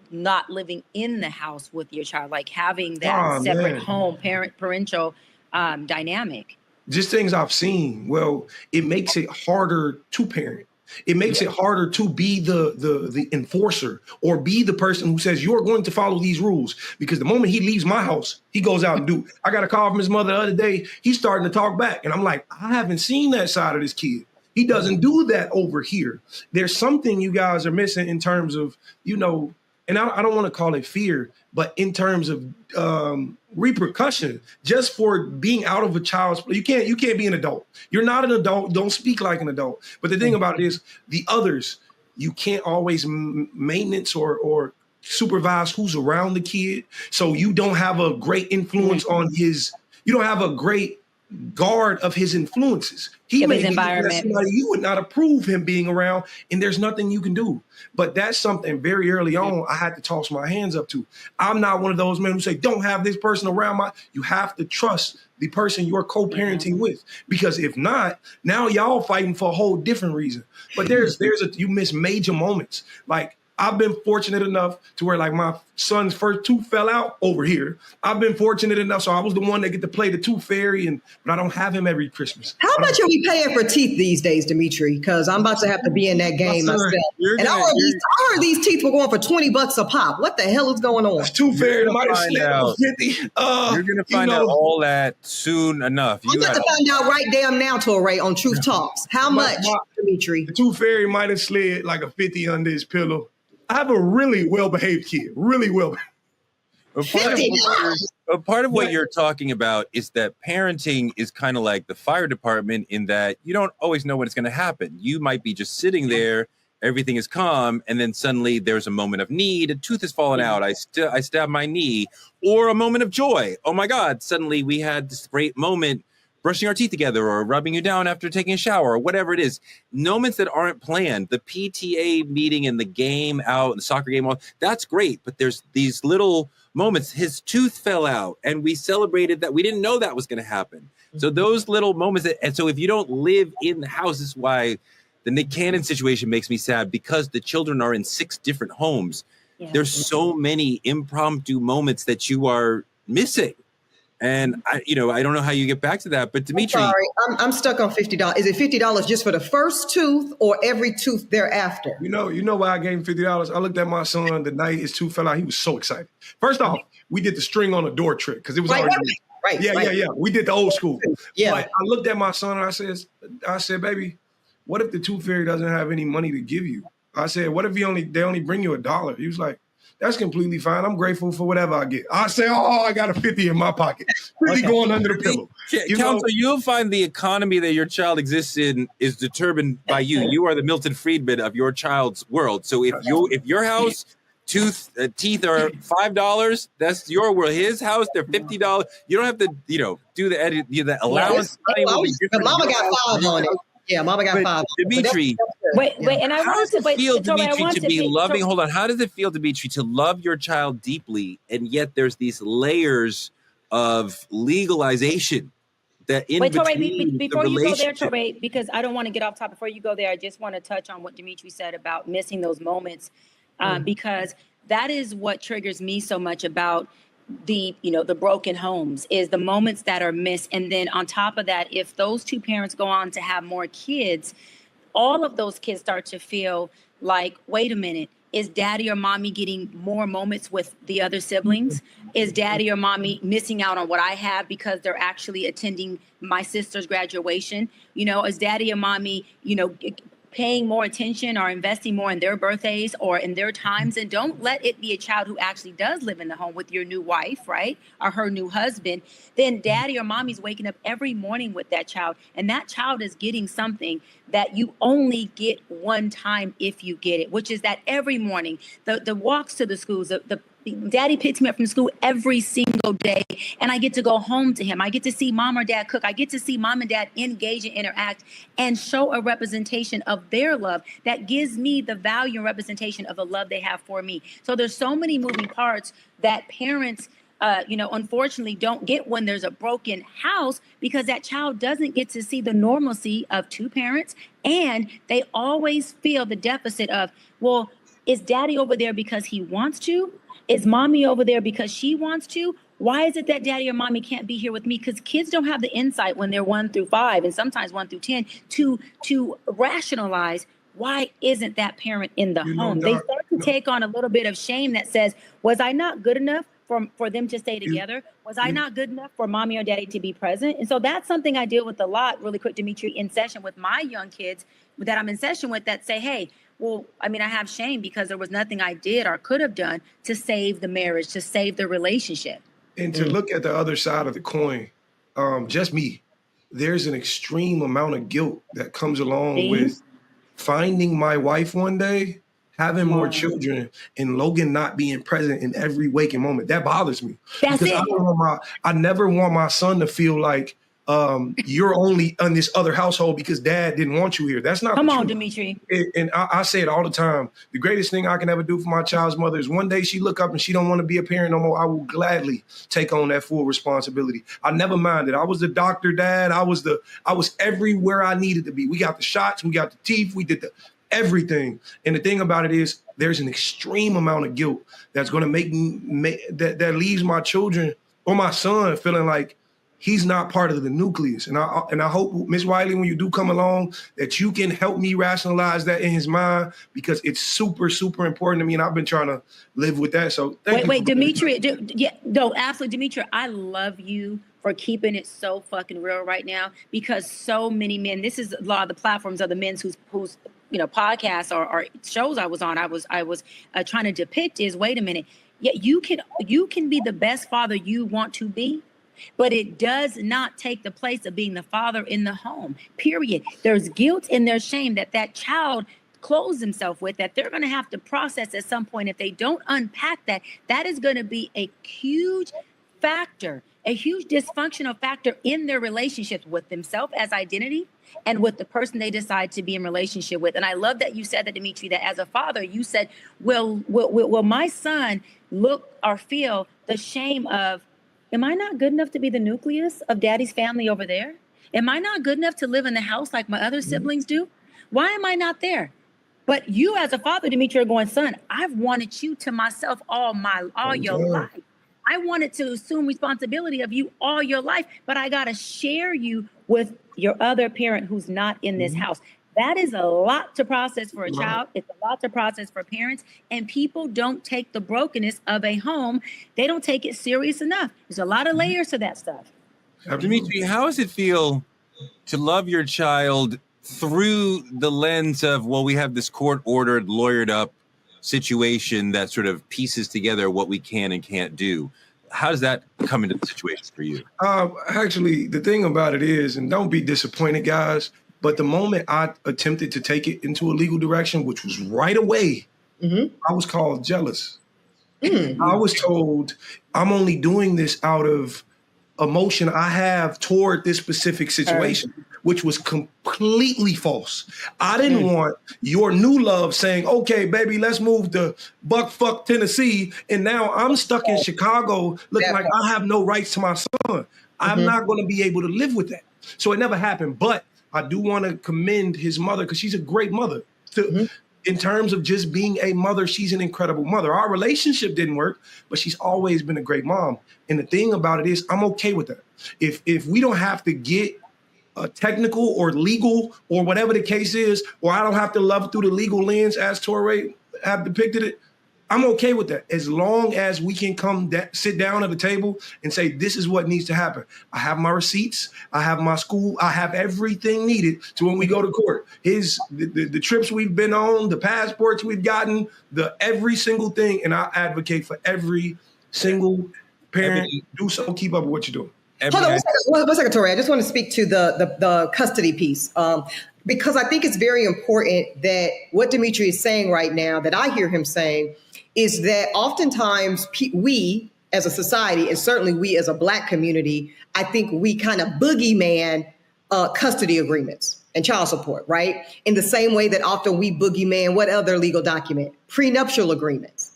not living in the house with your child, like having that separate home parental dynamic? Just things I've seen. Well, it makes it harder to parent. It makes it harder to be the enforcer or be the person who says you're going to follow these rules. Because the moment he leaves my house, he goes out and do. I got a call from his mother the other day. He's starting to talk back. And I'm like, I haven't seen that side of this kid. He doesn't do that over here. There's something you guys are missing in terms of, you know, and I don't want to call it fear, but in terms of repercussion, just for being out of a child's play. You can't be an adult. You're not an adult. Don't speak like an adult. But the thing about it is the others, you can't always maintenance or supervise who's around the kid. So you don't have a great influence on you don't have a great guard of his influences. He may be somebody you would not approve him being around, and there's nothing you can do. But that's something very early on I had to toss my hands up to. I'm not one of those men who say, don't have this person around you have to trust the person you're co-parenting with. Because if not, now y'all fighting for a whole different reason. But you miss major moments. Like, I've been fortunate enough to where, like, my son's first tooth fell out over here. I've been fortunate enough, so I was the one that get to play the tooth fairy, but I don't have him every Christmas. How much are we paying for teeth these days, Demetri? Because I'm about to have to be in that game myself. And I heard these teeth were going for $20 a pop. What the hell is going on? Tooth fairy might have slipped 50. You're going to find out all that soon enough. I'm about to find out right damn now, Touré, on Truth Talks. How much, Demetri? The tooth fairy might have slid like a 50 under his pillow. I have a really well-behaved kid, really well. A part of what you're talking about is that parenting is kind of like the fire department in that you don't always know when it's going to happen. You might be just sitting there, everything is calm, and then suddenly there's a moment of need, a tooth has fallen out, I stab my knee, or a moment of joy. Oh my God, suddenly we had this great moment brushing our teeth together or rubbing you down after taking a shower or whatever it is. Moments that aren't planned, the PTA meeting and the game out, the soccer game, that's great. But there's these little moments. His tooth fell out and we celebrated that. We didn't know that was going to happen. So those little moments. And so if you don't live in the house, this is why the Nick Cannon situation makes me sad, because the children are in 6 different homes. Yeah. There's so many impromptu moments that you are missing. And I don't know how you get back to that, but Demetri, I'm stuck on $50. Is it $50 just for the first tooth or every tooth thereafter? You know why I gave him $50? I looked at my son the night his tooth fell out. He was so excited. First off, we did the string on the door trick because it was already right. Yeah. We did the old school. Yeah. But I looked at my son and I said, baby, what if the tooth fairy doesn't have any money to give you? I said, what if they only bring you $1? He was like, that's completely fine. I'm grateful for whatever I get. I say, I got a 50 in my pocket. Really going under the pillow. Counsel, you'll find the economy that your child exists in is determined by you. You are the Milton Friedman of your child's world. So if your house teeth are $5, that's your world. His house, they're $50. You don't have to, do the edit, the allowance. Mama got 5 on it. Yeah, Mama got 5. Demetri, wait, and I want to feel, Demetri, to be loving. Hold on, how does it feel, Demetri, to love your child deeply, and yet there's these layers of legalization that in between before you go there, Touré, because I don't want to get off topic. Before you go there, I just want to touch on what Demetri said about missing those moments, because that is what triggers me so much about the broken homes, is the moments that are missed. And then on top of that, if those 2 parents go on to have more kids, all of those kids start to feel like, wait a minute, is daddy or mommy getting more moments with the other siblings? Is daddy or mommy missing out on what I have because they're actually attending my sister's graduation? Is daddy or mommy, paying more attention or investing more in their birthdays or in their times? And don't let it be a child who actually does live in the home with your new wife, right? Or her new husband. Then daddy or mommy's waking up every morning with that child, and that child is getting something that you only get one time if you get it, which is that every morning, the walks to the schools, the Daddy picks me up from school every single day, and I get to go home to him. I get to see mom or dad cook. I get to see mom and dad engage and interact and show a representation of their love that gives me the value and representation of the love they have for me. So there's so many moving parts that parents, unfortunately don't get when there's a broken house, because that child doesn't get to see the normalcy of two parents, and they always feel the deficit of, well, is daddy over there because he wants to? Is mommy over there because she wants to? Why is it that daddy or mommy can't be here with me? Because kids don't have the insight when they're 1 through 5 and sometimes 1 through 10 to rationalize why isn't that parent in the home. They start to take on a little bit of shame that says, was I not good enough for them to stay together? Was I not good enough for mommy or daddy to be present? And so that's something I deal with a lot, really quick, Dimitri, in session with my young kids that I'm in session with, that say, hey, well, I mean, I have shame because there was nothing I did or could have done to save the marriage, to save the relationship. And to look at the other side of the coin, just me, there's an extreme amount of guilt that comes along with finding my wife one day, having more children, and Logan not being present in every waking moment. That bothers me. That's because it. I never want my son to feel like you're only in this other household because dad didn't want you here. That's not Come the on, truth. Dimitri. And I say it all the time. The greatest thing I can ever do for my child's mother is one day she look up and she don't want to be a parent no more. I will gladly take on that full responsibility. I never minded. I was the doctor dad. I was everywhere I needed to be. We got the shots. We got the teeth. We did everything. And the thing about it is there's an extreme amount of guilt that's going to make that leaves my children or my son feeling like he's not part of the nucleus. And I hope, Ms. Wiley, when you do come along, that you can help me rationalize that in his mind, because it's super, super important to me. And I've been trying to live with that. So Wait, Dimitri. Absolutely, Dimitri. I love you for keeping it so fucking real right now, because so many men, this is a lot of the platforms of the men's whose podcasts or shows I was on, I was trying to depict is, wait a minute. Yeah, you can be the best father you want to be, but it does not take the place of being the father in the home, period. There's guilt and there's shame that child clothes himself with, that they're going to have to process at some point. If they don't unpack that is going to be a huge factor, a huge dysfunctional factor in their relationships with themselves as identity and with the person they decide to be in relationship with. And I love that you said that, Dimitri, that as a father, you said, will my son look or feel the shame of, am I not good enough to be the nucleus of daddy's family over there? Am I not good enough to live in the house like my other siblings do? Why am I not there? But you as a father, Dimitri, are going, son, I've wanted you to myself all your life. I wanted to assume responsibility of you all your life, but I got to share you with your other parent who's not in this house. That is a lot to process for a child. It's a lot to process for parents. And people don't take the brokenness of a home. They don't take it serious enough. There's a lot of layers to that stuff. Dimitri, how does it feel to love your child through the lens of, well, we have this court-ordered, lawyered-up situation that sort of pieces together what we can and can't do? How does that come into the situation for you? Actually, the thing about it is, and don't be disappointed, guys, but the moment I attempted to take it into a legal direction, which was right away, I was called jealous. I was told I'm only doing this out of emotion I have toward this specific situation, which was completely false. I didn't want your new love saying, okay, baby, let's move to Buckfuck, Tennessee. And now I'm stuck in Chicago looking like I have no rights to my son. I'm not going to be able to live with that. So it never happened. But I do want to commend his mother, because she's a great mother. In terms of just being a mother, she's an incredible mother. Our relationship didn't work, but she's always been a great mom. And the thing about it is, I'm okay with that. If we don't have to get technical or legal or whatever the case is, or I don't have to love through the legal lens as Torre have depicted it, I'm okay with that, as long as we can sit down at the table and say, this is what needs to happen. I have my receipts. I have my school. I have everything needed to when we go to court. The trips we've been on, the passports we've gotten, every single thing. And I advocate for every single parent. Do so. Keep up with what you're doing. Hold on one second, Tori. I just want to speak to the custody piece. because I think it's very important that what Dimitri is saying right now, that I hear him saying, is that oftentimes we as a society, and certainly we as a Black community, I think we kind of boogeyman custody agreements and child support, right? In the same way that often we boogeyman what other legal document? Prenuptial agreements.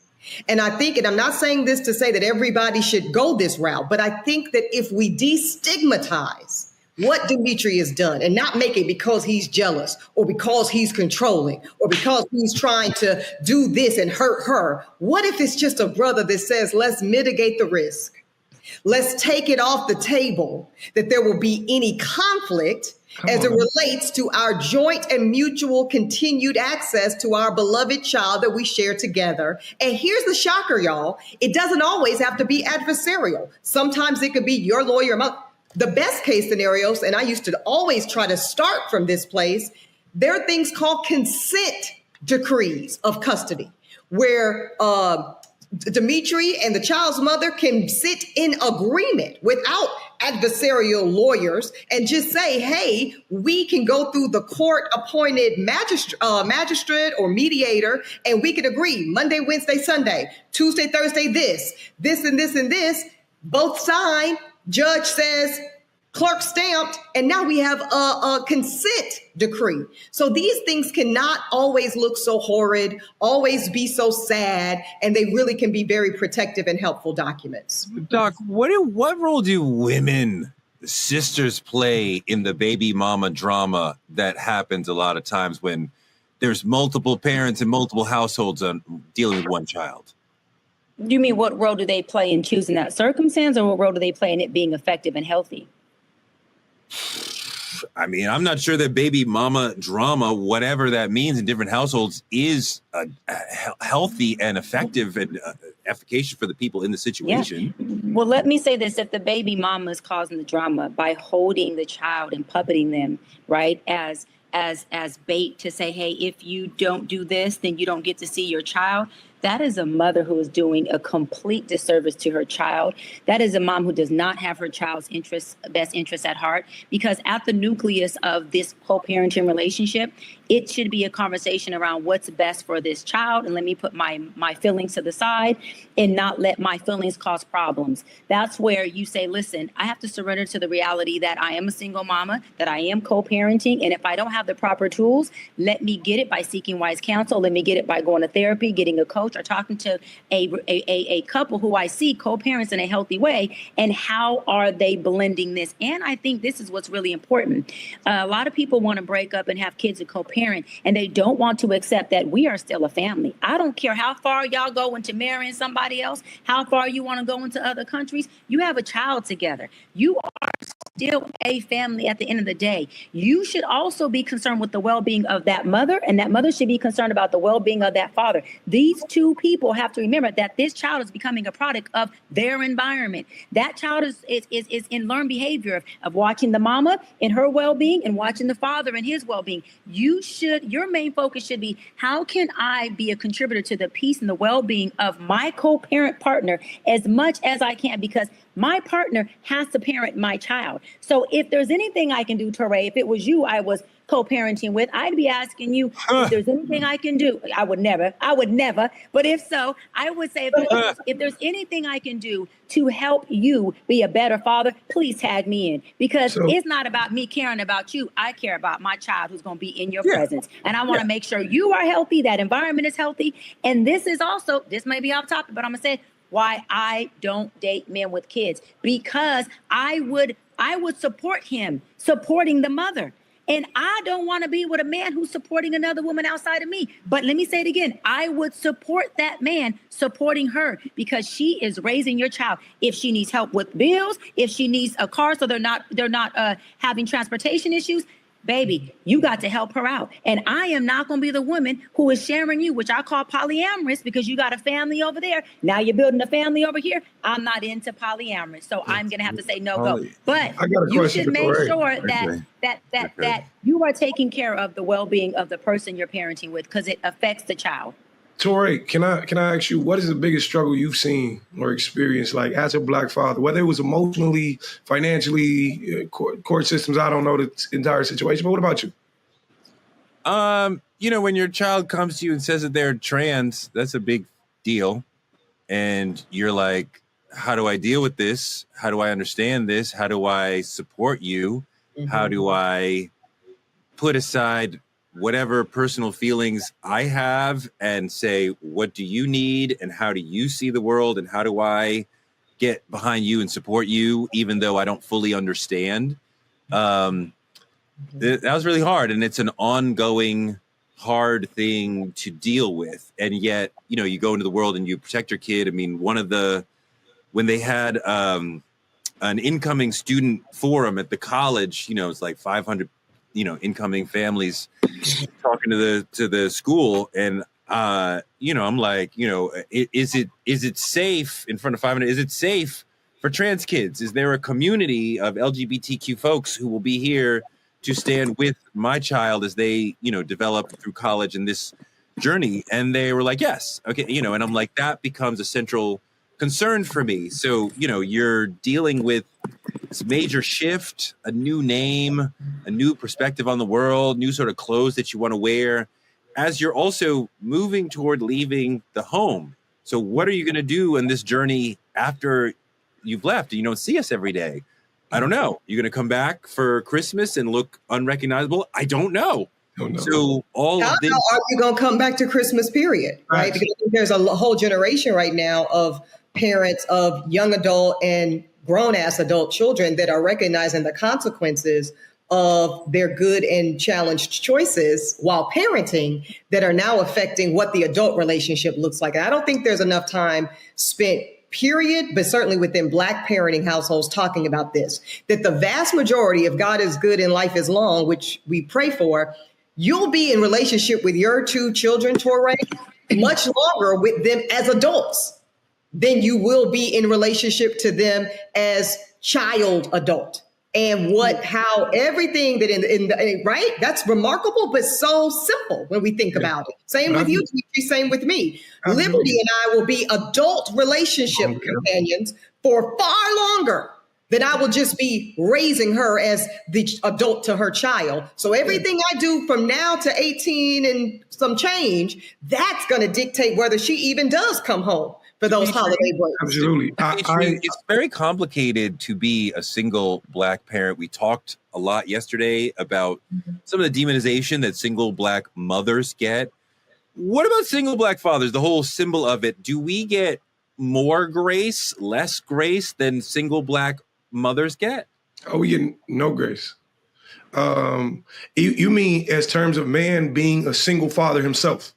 And I think, and I'm not saying this to say that everybody should go this route, but I think that if we destigmatize what Dimitri has done and not make it because he's jealous or because he's controlling or because he's trying to do this and hurt her, what if it's just a brother that says, let's mitigate the risk? Let's take it off the table that there will be any conflict as it relates to our joint and mutual continued access to our beloved child that we share together. And here's the shocker, y'all. It doesn't always have to be adversarial. Sometimes it could be your lawyer. The best case scenarios, and I used to always try to start from this place, there are things called consent decrees of custody, where Dimitri and the child's mother can sit in agreement without adversarial lawyers and just say, hey, we can go through the court-appointed magistrate or mediator, and we can agree Monday, Wednesday, Sunday, Tuesday, Thursday, this, and this, and this. Both sign, judge says, clerk stamped, and now we have a consent decree. So these things cannot always look so horrid, always be so sad, and they really can be very protective and helpful documents. Doc, what role do women, the sisters, play in the baby mama drama that happens a lot of times when there's multiple parents in multiple households dealing with one child? You mean what role do they play in choosing that circumstance, or what role do they play in it being effective and healthy? I mean, I'm not sure that baby mama drama, whatever that means in different households, is healthy and effective and efficacious for the people in the situation. Yeah. Well, let me say this. If the baby mama is causing the drama by holding the child and puppeting them, right, as bait to say, hey, if you don't do this, then you don't get to see your child. That is a mother who is doing a complete disservice to her child. That is a mom who does not have her child's best interest at heart, because at the nucleus of this co-parenting relationship, it should be a conversation around what's best for this child. And let me put my feelings to the side and not let my feelings cause problems. That's where you say, listen, I have to surrender to the reality that I am a single mama, that I am co-parenting. And if I don't have the proper tools, let me get it by seeking wise counsel. Let me get it by going to therapy, getting a coach, or talking to a couple who I see co-parents in a healthy way. And how are they blending this? And I think this is what's really important. A lot of people want to break up and have kids and co-parent, and they don't want to accept that we are still a family. I don't care how far y'all go into marrying somebody else, how far you want to go into other countries. You have a child together. You are still a family at the end of the day. You should also be concerned with the well-being of that mother, and that mother should be concerned about the well-being of that father. These two people have to remember that this child is becoming a product of their environment. That child is in learned behavior of watching the mama in her well-being and watching the father in his well-being. Your main focus should be, how can I be a contributor to the peace and the well-being of my co-parent partner as much as I can, because my partner has to parent my child. So if there's anything I can do, Touré, if it was you I was co-parenting with, I'd be asking you if there's anything I can do. I would never. But if so, I would say, if there's anything I can do to help you be a better father, please tag me in, because it's not about me caring about you. I care about my child who's going to be in your presence. And I want to make sure you are healthy, that environment is healthy. And this is also, this may be off topic, but I'm going to say why I don't date men with kids, because I would support him supporting the mother. And I don't want to be with a man who's supporting another woman outside of me. But let me say it again. I would support that man supporting her, because she is raising your child. If she needs help with bills, if she needs a car so they're not having transportation issues, baby, you got to help her out. And I am not going to be the woman who is sharing you, which I call polyamorous, because you got a family over there. Now you're building a family over here. I'm not into polyamorous. So I'm going to have to say no go. But you should make sure that you are taking care of the well-being of the person you're parenting with, because it affects the child. Touré, can I ask you, what is the biggest struggle you've seen or experienced, like as a Black father, whether it was emotionally, financially, court systems? I don't know the entire situation, but what about you? When your child comes to you and says that they're trans, that's a big deal. And you're like, how do I deal with this? How do I understand this? How do I support you? Mm-hmm. How do I put aside whatever personal feelings I have and say, what do you need? And how do you see the world? And how do I get behind you and support you, even though I don't fully understand? That was really hard. And it's an ongoing hard thing to deal with. And yet, you go into the world and you protect your kid. I mean, when they had an incoming student forum at the college, it's like 500, incoming families talking to the school. And, I'm like, is it safe in front of 500? Is it safe for trans kids? Is there a community of LGBTQ folks who will be here to stand with my child as they, develop through college and this journey? And they were like, yes. Okay. And I'm like, that becomes a central concern for me. So, you're dealing with this major shift, a new name, a new perspective on the world, new sort of clothes that you want to wear, as you're also moving toward leaving the home. So what are you going to do in this journey after you've left and you don't see us every day? I don't know. You're going to come back for Christmas and look unrecognizable? I don't know. So all of this. Are you going to come back to Christmas, period? Right? Because there's a whole generation right now of parents of young adult and grown-ass adult children that are recognizing the consequences of their good and challenged choices while parenting that are now affecting what the adult relationship looks like. And I don't think there's enough time spent, period, but certainly within Black parenting households talking about this, that the vast majority of God is good and life is long, which we pray for, you'll be in relationship with your two children, Touré, much longer with them as adults than you will be in relationship to them as child adult. And how everything that in the right, that's remarkable, but so simple when we think about it. Same with you, same with me. Liberty and I will be adult relationship companions for far longer than I will just be raising her as the adult to her child. So everything I do from now to 18 and some change, that's going to dictate whether she even does come home for those holiday breaks. Absolutely. It's very complicated to be a single Black parent. We talked a lot yesterday about some of the demonization that single Black mothers get. What about single Black fathers, the whole symbol of it? Do we get more grace, less grace than single Black mothers get? Oh, we get no grace. You mean as terms of man being a single father himself?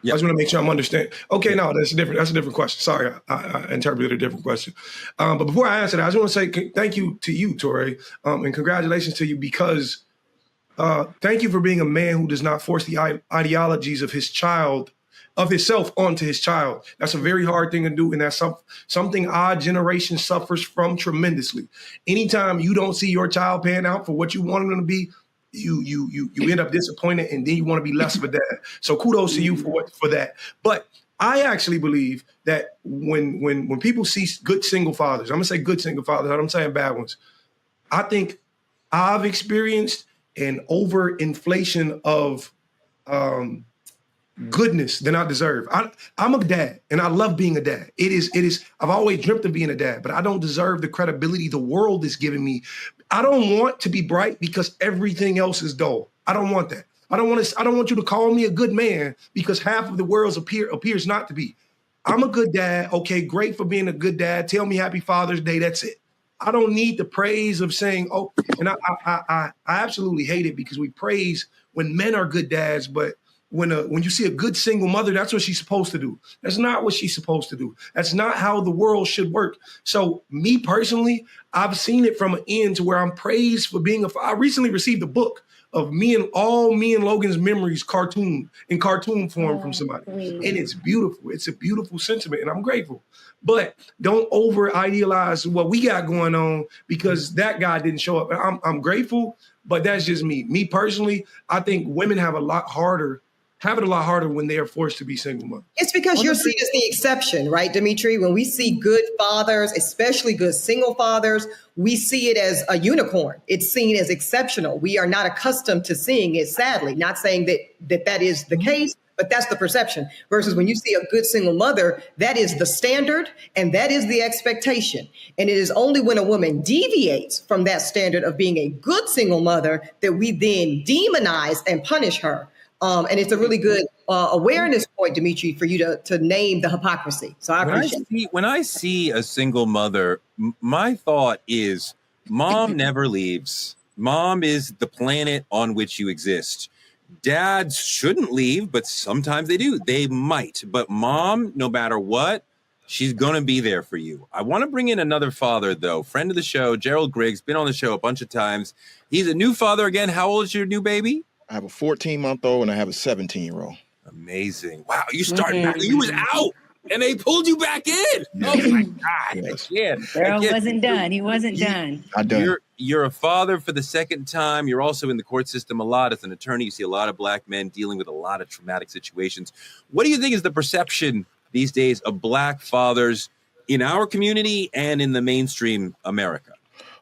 Yep. I just want to make sure I'm understanding. Okay, no, that's a different question. Sorry, I interpreted a different question. But before I answer that, I just want to say thank you to you, Touré, and congratulations to you because thank you for being a man who does not force the ideologies of himself onto his child. That's a very hard thing to do, and that's something our generation suffers from tremendously. Anytime you don't see your child pan out for what you want them to be, you end up disappointed, and then you want to be less of a dad. So kudos to you for that. But I actually believe that when people see good single fathers, I'm gonna say good single fathers, I'm saying bad ones. I think I've experienced an overinflation of goodness than I deserve. I'm a dad, and I love being a dad. It is. I've always dreamt of being a dad, but I don't deserve the credibility the world is giving me. I don't want to be bright because everything else is dull. I don't want that. I don't want you to call me a good man because half of the world appears not to be. I'm a good dad. Okay, great for being a good dad. Tell me Happy Father's Day. That's it. I don't need the praise of saying, oh, and I absolutely hate it because we praise when men are good dads, but when you see a good single mother, that's what she's supposed to do. That's not what she's supposed to do. That's not how the world should work. So me personally, I've seen it from an end to where I'm praised for being I recently received a book of me and Logan's memories in cartoon form from somebody. And it's beautiful. It's a beautiful sentiment, and I'm grateful. But don't over idealize what we got going on because that guy didn't show up. I'm grateful, but that's just me. Me personally, I think women have a lot harder have it a lot harder when they are forced to be single mothers. It's because you're seen as the exception, right, Dimitri? When we see good fathers, especially good single fathers, we see it as a unicorn. It's seen as exceptional. We are not accustomed to seeing it, sadly. Not saying that is the case, but that's the perception. Versus when you see a good single mother, that is the standard and that is the expectation. And it is only when a woman deviates from that standard of being a good single mother that we then demonize and punish her. And it's a really good awareness point, Dimitri, for you to name the hypocrisy. So I appreciate it. When I see a single mother, my thought is mom never leaves. Mom is the planet on which you exist. Dads shouldn't leave, but sometimes they do. They might. But mom, no matter what, she's going to be there for you. I want to bring in another father, though. Friend of the show, Gerald Griggs, been on the show a bunch of times. He's a new father again. How old is your new baby? I have a 14-month-old and I have a 17-year-old. Amazing. Wow, you started back. You was out and they pulled you back in. Oh my God. Yes. Earl wasn't done. He wasn't done. You're a father for the second time. You're also in the court system a lot as an attorney. You see a lot of black men dealing with a lot of traumatic situations. What do you think is the perception these days of black fathers in our community and in the mainstream America?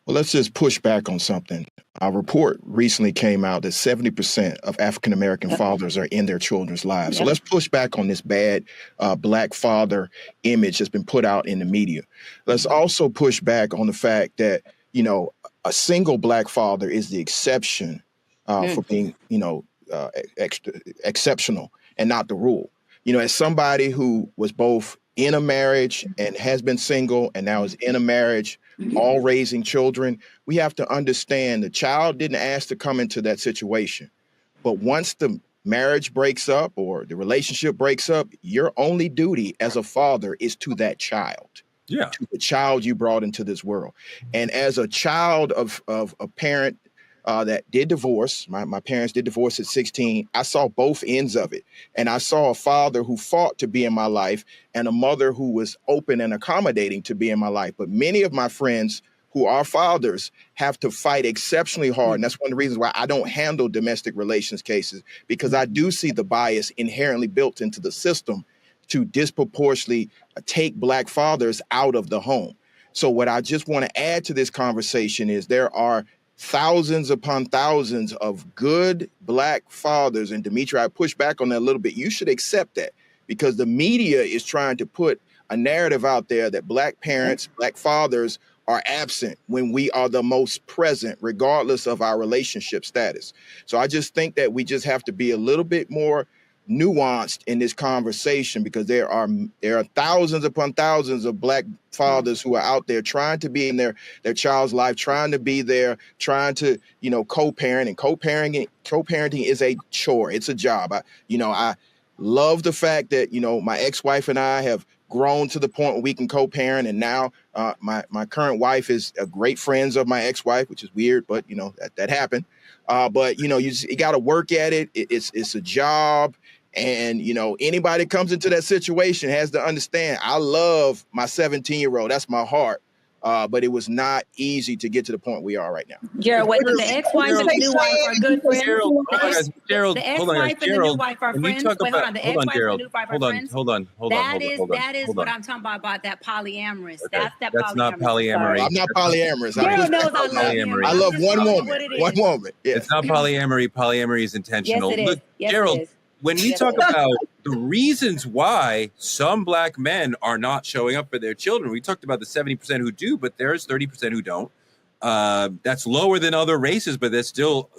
Well, let's just push back on something. Our report recently came out that 70% of African-American fathers are in their children's lives. So let's push back on this bad black father image that's been put out in the media. Let's also push back on the fact that, a single black father is the exception for being, exceptional and not the rule. As somebody who was both in a marriage and has been single and now is in a marriage, all raising children, we have to understand the child didn't ask to come into that situation. But once the marriage breaks up or the relationship breaks up, your only duty as a father is to that child. Yeah. To the child you brought into this world. And as a child of a parent that did divorce, my parents did divorce at 16, I saw both ends of it. And I saw a father who fought to be in my life and a mother who was open and accommodating to be in my life. But many of my friends who are fathers have to fight exceptionally hard. And that's one of the reasons why I don't handle domestic relations cases, because I do see the bias inherently built into the system to disproportionately take black fathers out of the home. So what I just want to add to this conversation is there are thousands upon thousands of good black fathers. And Dimitri, I push back on that a little bit. You should accept that, because the media is trying to put a narrative out there that black parents, black fathers are absent when we are the most present, regardless of our relationship status. So I just think that we just have to be a little bit more nuanced in this conversation, because there are thousands upon thousands of black fathers who are out there trying to be in their child's life, trying to be there, trying to, co-parent. And co-parenting is a chore. It's a job. I love the fact that, my ex-wife and I have grown to the point where we can co-parent. And now my current wife is a great friends of my ex-wife, which is weird, but that happened. But you got to work at it. It's a job. And, anybody that comes into that situation has to understand, I love my 17-year-old. That's my heart. But it was not easy to get to the point we are right now. Gerald, wait, the ex-wife and the new wife are good friends? Gerald, the ex-wife and the new wife are friends? Wait, hold on. The ex-wife and the new wife are friends? Hold on. That is what I'm talking about that polyamorous. Okay. That's not polyamory. I'm not polyamorous. Gerald knows I love polyamory. I love one woman. One woman. Yes. It's not polyamory. Polyamory is intentional. Yes, it is. Look, Yes, Gerald, it is. when we talk about the reasons why some black men are not showing up for their children, we talked about the 70% who do, but there's 30% who don't. That's lower than other races, but there's still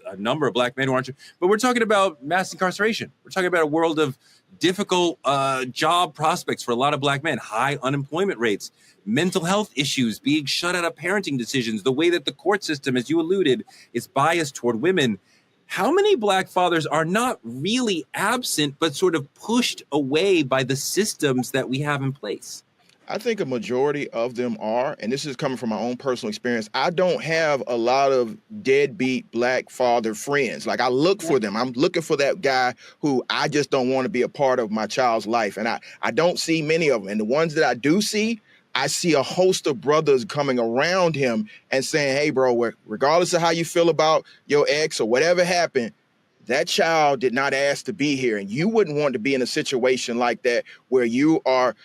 a number of black men who aren't. But we're talking about mass incarceration. We're talking about a world of difficult job prospects for a lot of black men, high unemployment rates, mental health issues, being shut out of parenting decisions, the way that the court system, as you alluded, is biased toward women. How many black fathers are not really absent, but sort of pushed away by the systems that we have in place? I think a majority of them are, and this is coming from my own personal experience. I don't have a lot of deadbeat black father friends. Like, I look for them. I'm looking for that guy who I just don't want to be a part of my child's life. And I don't see many of them. And the ones that I do see, I see a host of brothers coming around him and saying, hey, bro, regardless of how you feel about your ex or whatever happened, That child did not ask to be here, and you wouldn't want to be in a situation like that where you are,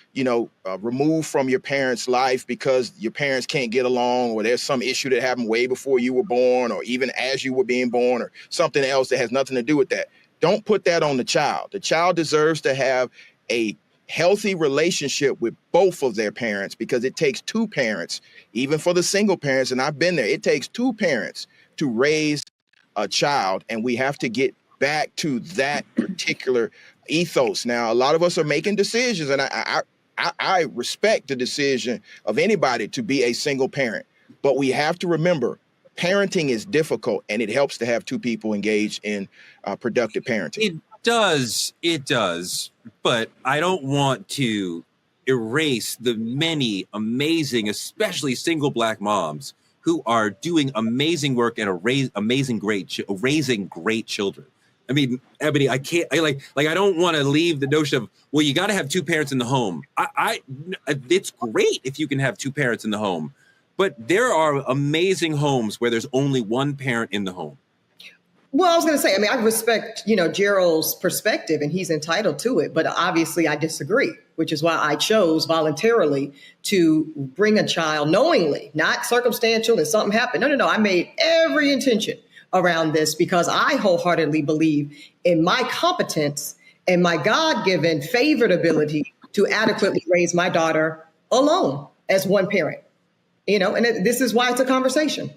removed from your parents' life because your parents can't get along, or there's some issue that happened way before you were born, or even as you were being born, or something else that has nothing to do with that. Don't put that on the child. The child deserves to have a healthy relationship with both of their parents, because it takes two parents, even for the single parents, and I've been there, it takes two parents to raise a child, and we have to get back to that particular ethos. Now, a lot of us are making decisions, and I respect the decision of anybody to be a single parent, but we have to remember parenting is difficult, and it helps to have two people engaged in productive parenting. It does, but I don't want to erase the many amazing, especially single Black moms who are doing amazing work and raising great children. I mean, Ebony, I don't want to leave the notion of, well, you got to have two parents in the home. It's great if you can have two parents in the home, but there are amazing homes where there's only one parent in the home. Well, I was going to say, I respect, Gerald's perspective, and he's entitled to it. But obviously I disagree, which is why I chose voluntarily to bring a child knowingly, not circumstantial and something happened. No. I made every intention around this because I wholeheartedly believe in my competence and my God-given favored ability to adequately raise my daughter alone as one parent, and this is why it's a conversation.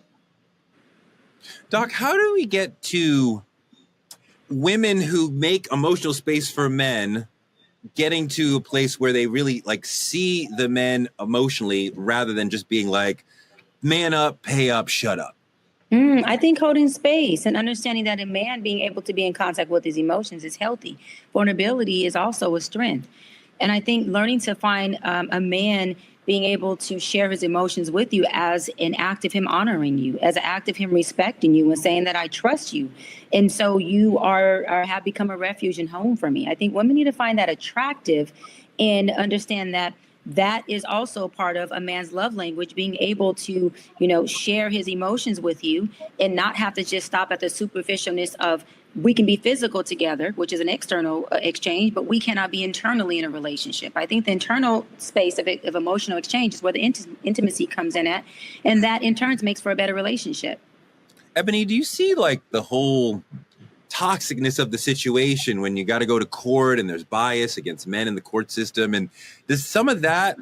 Doc, how do we get to women who make emotional space for men getting to a place where they really see the men emotionally rather than just being like, man up, pay up, shut up? I think holding space and understanding that a man being able to be in contact with his emotions is healthy. Vulnerability is also a strength. And I think learning to find a man being able to share his emotions with you as an act of him honoring you, as an act of him respecting you and saying that I trust you. And so you have become a refuge and home for me. I think women need to find that attractive and understand that that is also part of a man's love language, being able to, share his emotions with you and not have to just stop at the superficialness of, we can be physical together, which is an external exchange, but we cannot be internally in a relationship. I think the internal space of emotional exchange is where the intimacy comes in at, and that in turn makes for a better relationship. Ebony, do you see the whole toxicness of the situation when you got to go to court and there's bias against men in the court system? And does some of that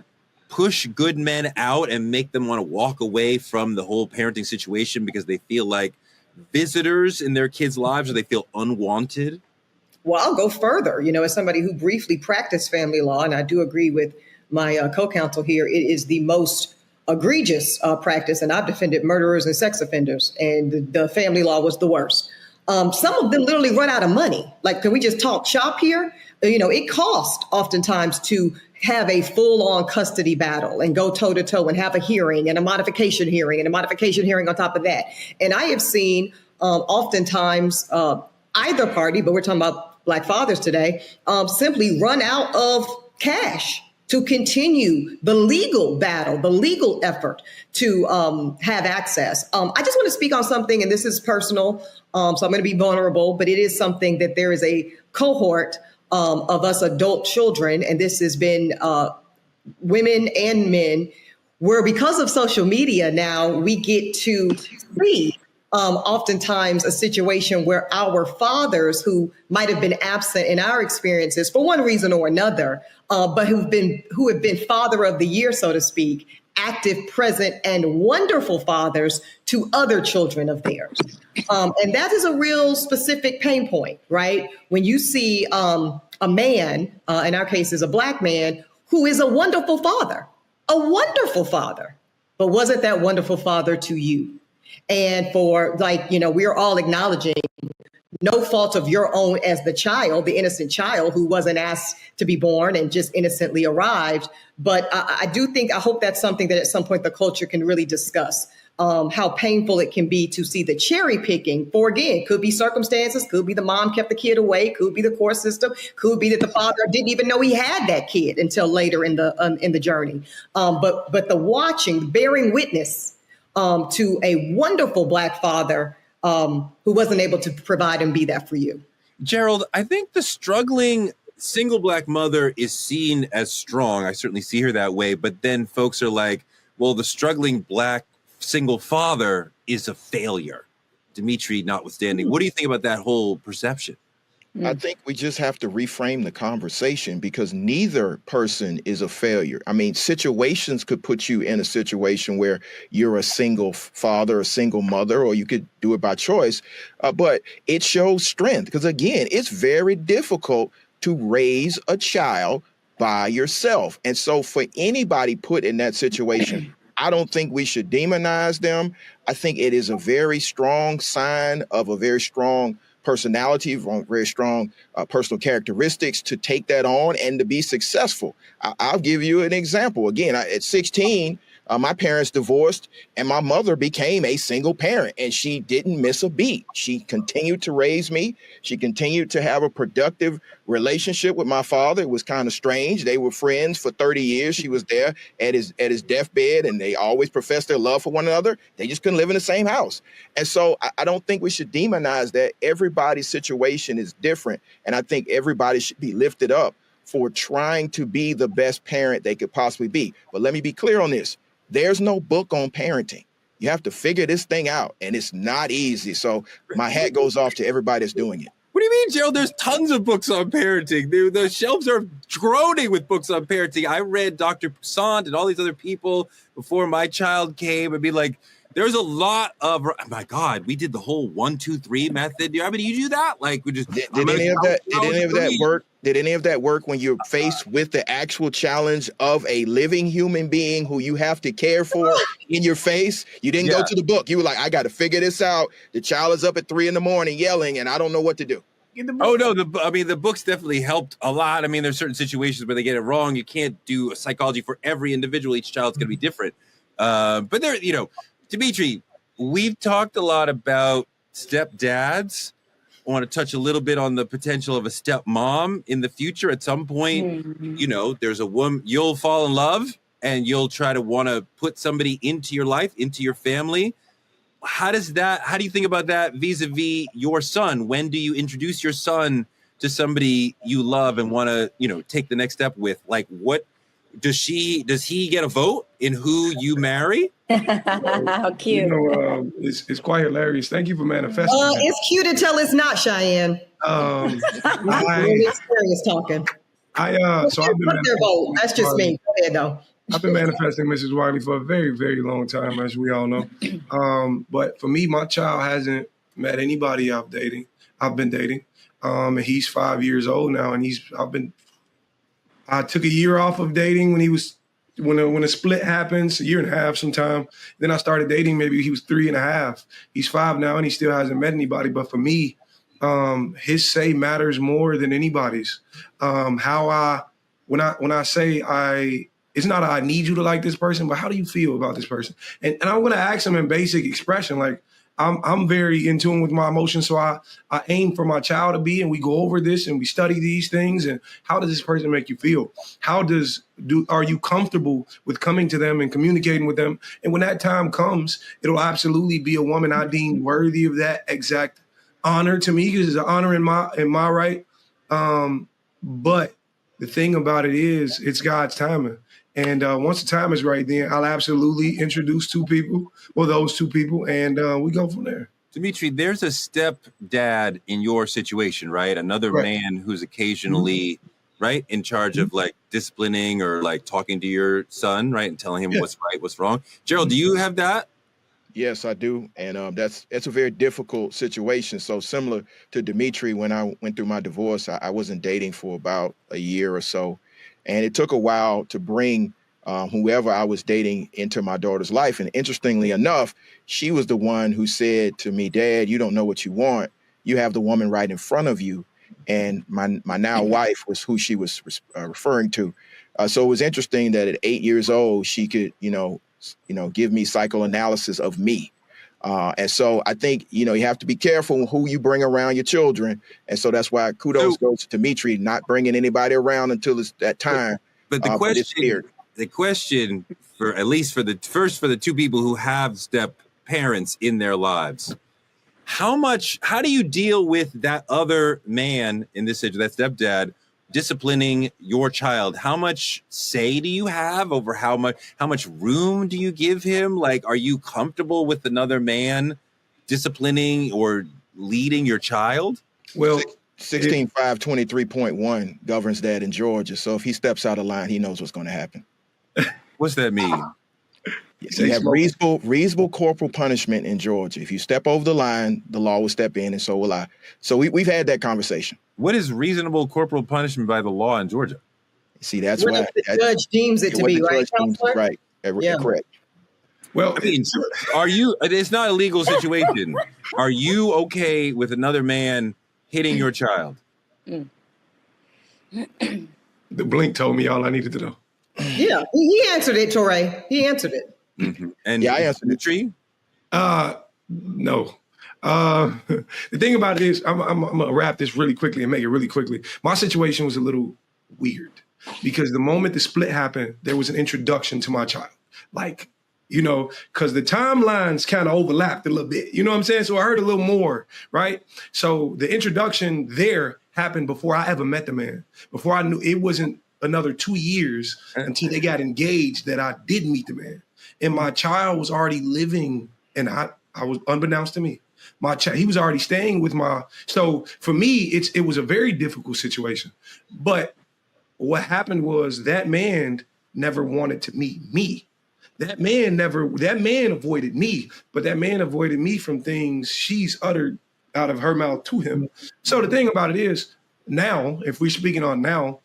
push good men out and make them want to walk away from the whole parenting situation because they feel like visitors in their kids' lives, or they feel unwanted? Well, I'll go further. As somebody who briefly practiced family law, and I do agree with my co-counsel here, it is the most egregious practice, and I've defended murderers and sex offenders, and the family law was the worst. Some of them literally run out of money. Can we just talk shop here? It costs oftentimes to have a full-on custody battle and go toe-to-toe and have a hearing and a modification hearing and a modification hearing on top of that. And I have seen oftentimes either party, but we're talking about Black fathers today, simply run out of cash to continue the legal battle, the legal effort to have access. I just want to speak on something, and this is personal, so I'm going to be vulnerable, but it is something that there is a cohort of us adult children, and this has been women and men, where because of social media now, we get to see oftentimes a situation where our fathers who might have been absent in our experiences for one reason or another, but who have been father of the year, so to speak, active, present, and wonderful fathers to other children of theirs. And that is a real specific pain point, right? When you see a man, in our case is a Black man, who is a wonderful father, but wasn't that wonderful father to you? And for we're all acknowledging no fault of your own as the child, the innocent child who wasn't asked to be born and just innocently arrived. But I hope that's something that at some point the culture can really discuss, how painful it can be to see the cherry picking for, again, could be circumstances, could be the mom kept the kid away, could be the court system, could be that the father didn't even know he had that kid until later in the journey. But the watching, bearing witness to a wonderful Black father who wasn't able to provide and be that for you. Gerald, I think the struggling single Black mother is seen as strong. I certainly see her that way. But then folks are like, well, the struggling Black single father is a failure. Dimitri notwithstanding. What do you think about that whole perception? I think we just have to reframe the conversation because neither person is a failure. I mean, situations could put you in a situation where you're a single father, a single mother, or you could do it by choice. But it shows strength because, again, it's very difficult to raise a child by yourself. And so for anybody put in that situation, I don't think we should demonize them. I think it is a very strong sign of a very strong personality, very strong personal characteristics to take that on and to be successful. I'll give you an example. Again, at 16, my parents divorced and my mother became a single parent and she didn't miss a beat. She continued to raise me. She continued to have a productive relationship with my father. It was kind of strange. They were friends for 30 years. She was there at his deathbed and they always professed their love for one another. They just couldn't live in the same house. And so I don't think we should demonize that. Everybody's situation is different. And I think everybody should be lifted up for trying to be the best parent they could possibly be. But let me be clear on this. There's no book on parenting. You have to figure this thing out, and it's not easy. So my hat goes off to everybody that's doing it. What do you mean, Gerald? There's tons of books on parenting. The shelves are groaning with books on parenting. I read Dr. Poussaint and all these other people before my child came and be like, there's a lot of, oh my God, we did the whole 1, 2, 3 method. I mean, you do that? Like we just did any of that work? Did any of that work when you're faced with the actual challenge of a living human being who you have to care for in your face? You didn't go to the book. You were like, I got to figure this out. The child is up at 3 a.m. yelling, and I don't know what to do. Oh no, the books definitely helped a lot. I mean, there's certain situations where they get it wrong. You can't do a psychology for every individual. Each child's going to be different. But there, Dimitri, we've talked a lot about stepdads. I want to touch a little bit on the potential of a stepmom in the future. At some point, there's a woman, you'll fall in love and you'll try to want to put somebody into your life, into your family. How do you think about that vis-a-vis your son? When do you introduce your son to somebody you love and want to, take the next step with? Like, what does he get a vote in who you marry? How cute. It's quite hilarious. Thank you for manifesting. It's cute until it's not, Cheyenne. Really serious talking. I've been their vote. That's just me. Go ahead, though. I've been manifesting Mrs. Wiley for a very, very long time, as we all know. But for me, my child hasn't met anybody I've been dating. And he's 5 years old now, and I took a year off of dating when a split happens, a year and a half sometime. Then I started dating, maybe he was 3.5. He's 5 now and he still hasn't met anybody. But for me, his say matters more than anybody's. When I say it's not I need you to like this person, but how do you feel about this person? And I'm going to ask him in basic expression, like, I'm very in tune with my emotions, so I aim for my child to be, and we go over this and we study these things. And how does this person make you feel? Are you comfortable with coming to them and communicating with them? And when that time comes, it'll absolutely be a woman I deem worthy of that exact honor to me, because it's an honor in my right. But the thing about it is, it's God's timing. And once the time is right, then I'll absolutely introduce those two people, and we go from there. Dimitri, there's a stepdad in your situation, right? Another man who's occasionally, right, in charge of like disciplining or like talking to your son, right, and telling him what's right, what's wrong. Gerald, do you have that? Yes, I do. And that's a very difficult situation. So similar to Dimitri, when I went through my divorce, I wasn't dating for about a year or so. And it took a while to bring whoever I was dating into my daughter's life. And interestingly enough, she was the one who said to me, Dad, you don't know what you want. You have the woman right in front of you. And my now wife was who she was referring to. So it was interesting that at 8 years old, she could, give me psychoanalysis of me. And so I think, you have to be careful who you bring around your children. And so that's why kudos goes to Dimitri, not bringing anybody around until it's that time. But the question for at least for the two people who have step parents in their lives, How do you deal with that other man in this situation, that stepdad, disciplining your child? How much say do you have over how much room do you give him? Like, are you comfortable with another man disciplining or leading your child? Well, 16.523.1 governs that in Georgia. So if he steps out of line, he knows what's going to happen. What's that mean? You have reasonable corporal punishment in Georgia. If you step over the line, the law will step in, and so will I. So we've had that conversation. What is reasonable corporal punishment by the law in Georgia? See, that's what why the judge deems it to be, right? Right. Yeah. Correct. Well, I mean, it's not a legal situation. Are you okay with another man hitting your child? The blink told me all I needed to know. Yeah, he answered it, Torre. He answered it. Mm-hmm. And I answered it. Tree? No. The thing about it is, I'm gonna wrap this really quickly and make it really quickly. My situation was a little weird because the moment the split happened, there was an introduction to my child. Like, because the timelines kind of overlapped a little bit. You know what I'm saying? So I heard a little more, right? So the introduction there happened before I ever met the man. Before I knew, it wasn't another 2 years until they got engaged that I did meet the man. And my child was already living, and I was, unbeknownst to me, he was already staying with so for me, it was a very difficult situation. But what happened was that man never wanted to meet me. That man avoided me, but that man avoided me from things she's uttered out of her mouth to him. So the thing about it is, now, if we're speaking on now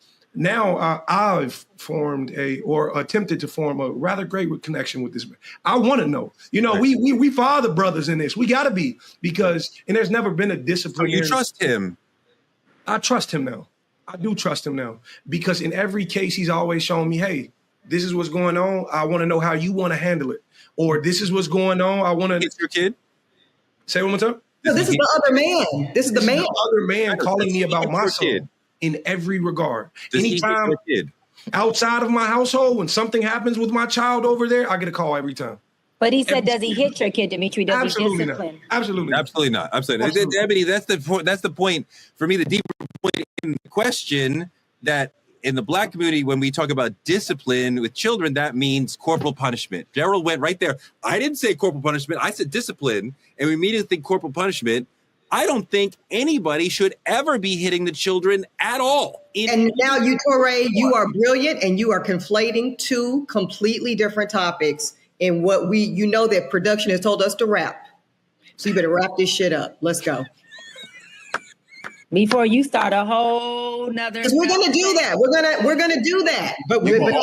I've formed or attempted to form a rather great connection with this man. I want to know, we father brothers in this. We got to be, and there's never been a discipline. So you trust him? I trust him now. I do trust him now because in every case, he's always shown me, hey, this is what's going on. I want to know how you want to handle it. Or this is what's going on. I want to. It's your kid? Say it one more time. No, this is the other man. This is the man. The other man calling me about my son. In every regard. Anytime outside of my household, when something happens with my child over there, I get a call every time. But he said, does he hit your kid, Dimitri? Does he discipline? Absolutely not. Absolutely. Ebony, that's the point for me, the deeper point in the question, that in the Black community, when we talk about discipline with children, that means corporal punishment. Gerald went right there. I didn't say corporal punishment. I said discipline. And we immediately think corporal punishment. I don't think anybody should ever be hitting the children at all. And now you, Torre, you are brilliant, and you are conflating two completely different topics in what that production has told us to wrap. So you better wrap this shit up. Let's go. Before you start a whole nother. We're gonna do that. We're gonna do that. But we're gonna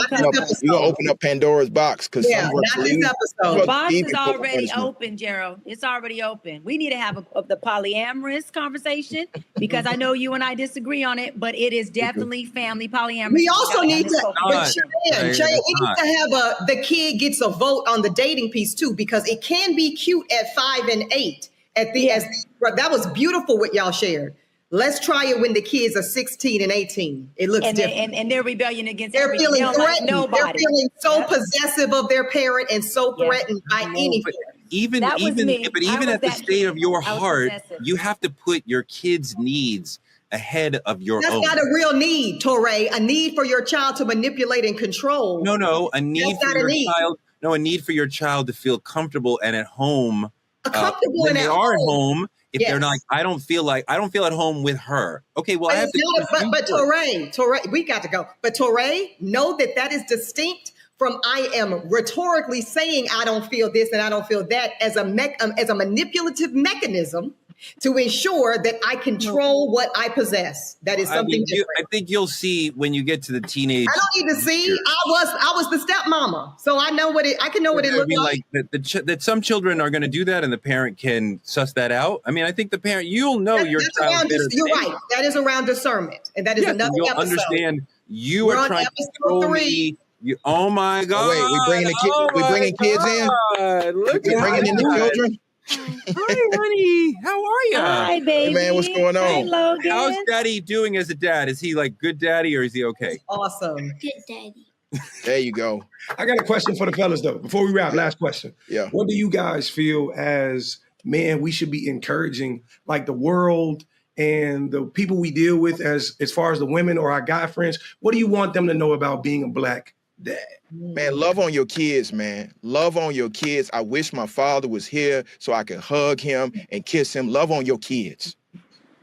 open up Pandora's box not this episode. The box is already open, Gerald. It's already open. We need to have the polyamorous conversation because I know you and I disagree on it, but it is definitely family polyamorous. We also need to, Cheyenne, we need to have the kid gets a vote on the dating piece too, because it can be cute at 5 and 8. That was beautiful what y'all shared. Let's try it when the kids are 16 and 18. It looks different. And their rebellion against they're feeling threatened. Like they're feeling so possessive of their parent and so threatened by any parent. Even at the state of your heart, you have to put your kids' needs ahead of your own. That's not a real need, Torre. A need for your child to manipulate and control. No, a need for your child. No, a need for your child to feel comfortable and at home. When they are at home. If they're not, I don't feel at home with her. Okay, well, I have to. But Torre, we got to go. But Torre, know that is distinct from I am rhetorically saying I don't feel this and I don't feel that as a manipulative mechanism to ensure that I control what I possess. That is something different. I think you'll see when you get to the teenage. I don't need to see. I was the stepmama, so I know I can know what it looks like. That some children are going to do that, and the parent can suss that out. I mean, I think the parent, you'll know your child. You're right. That is around discernment, and that is another you'll episode. Understand. You are trying to control me. Oh my God! Oh, wait, we bringing kids in. Look, we bringing in the children. Hi, honey. How are you? Hi, baby. Hey, man, what's going on? Hi, Logan. How's Daddy doing as a dad? Is he like good daddy or is he okay? Awesome. Good daddy. There you go. I got a question for the fellas though. Before we wrap, last question. Yeah. What do you guys feel as men, we should be encouraging like the world and the people we deal with as far as the women or our guy friends? What do you want them to know about being a Black dad? Man, love on your kids, man. Love on your kids. I wish my father was here so I could hug him and kiss him. Love on your kids.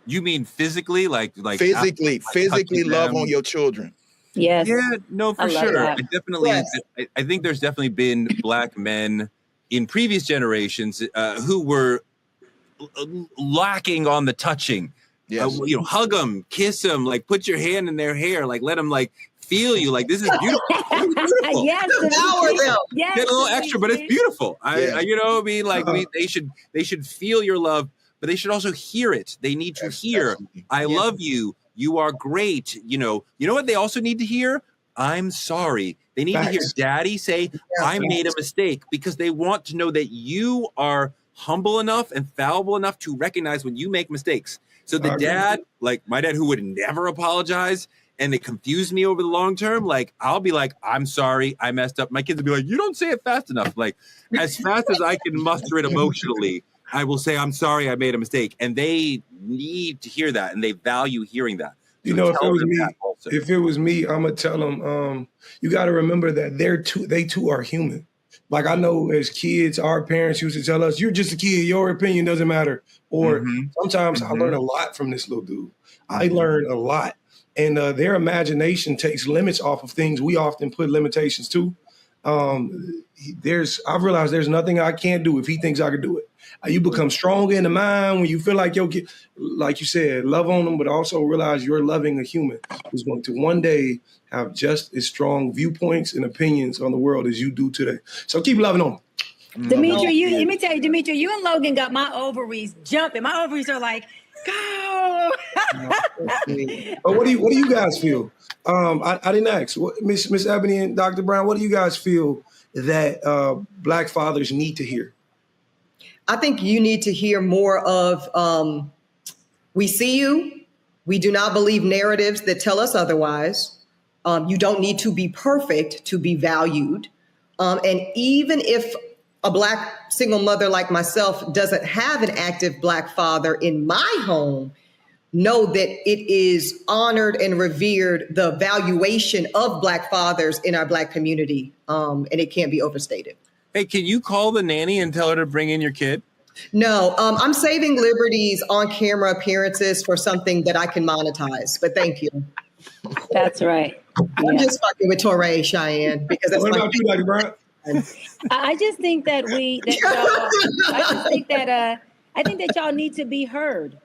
You mean physically, like physically love on your children. Yes. Yeah, no, for sure. That. I think there's definitely been Black men in previous generations who were lacking on the touching. Yes. Hug them, kiss them, like put your hand in their hair, like let them like feel you, like this is beautiful. This is beautiful. Yes, Get a little extra, but it's beautiful. They should feel your love, but they should also hear it. They need to hear, I love you. You are great. You know what they also need to hear? I'm sorry. They need to hear daddy say, I made a mistake, because they want to know that you are humble enough and fallible enough to recognize when you make mistakes. So the dad, like my dad, who would never apologize, and it confused me over the long term, like I'll be like, I'm sorry, I messed up. My kids will be like, you don't say it fast enough. Like as fast as I can muster it emotionally, I will say, I'm sorry, I made a mistake. And they need to hear that, and they value hearing that. So if it was me, I'm gonna tell them, you got to remember that they too are human. Like I know as kids, our parents used to tell us, you're just a kid, your opinion doesn't matter. Or sometimes I learn a lot from this little dude. I learn a lot. And their imagination takes limits off of things we often put limitations to. I've realized there's nothing I can't do if he thinks I could do it. You become stronger in the mind when you feel like your kid, like you said, love on them, but also realize you're loving a human who's going to one day have just as strong viewpoints and opinions on the world as you do today. So keep loving on them. Dimitri, let me tell you, Dimitri, you and Logan got my ovaries jumping. My ovaries are like, go. But what do you guys feel? I didn't ask. Miss Ebony and Dr. Brown, what do you guys feel that Black fathers need to hear? I think you need to hear more of, we see you. We do not believe narratives that tell us otherwise. You don't need to be perfect to be valued. And even if a Black single mother like myself doesn't have an active Black father in my home, know that it is honored and revered, the valuation of Black fathers in our Black community. And it can't be overstated. Hey, can you call the nanny and tell her to bring in your kid? No, I'm saving liberties on camera appearances for something that I can monetize, but thank you. That's right. I'm just fucking with Torre, Cheyenne, because that's what about you, Dr. Brown? I just think that I think that y'all need to be heard.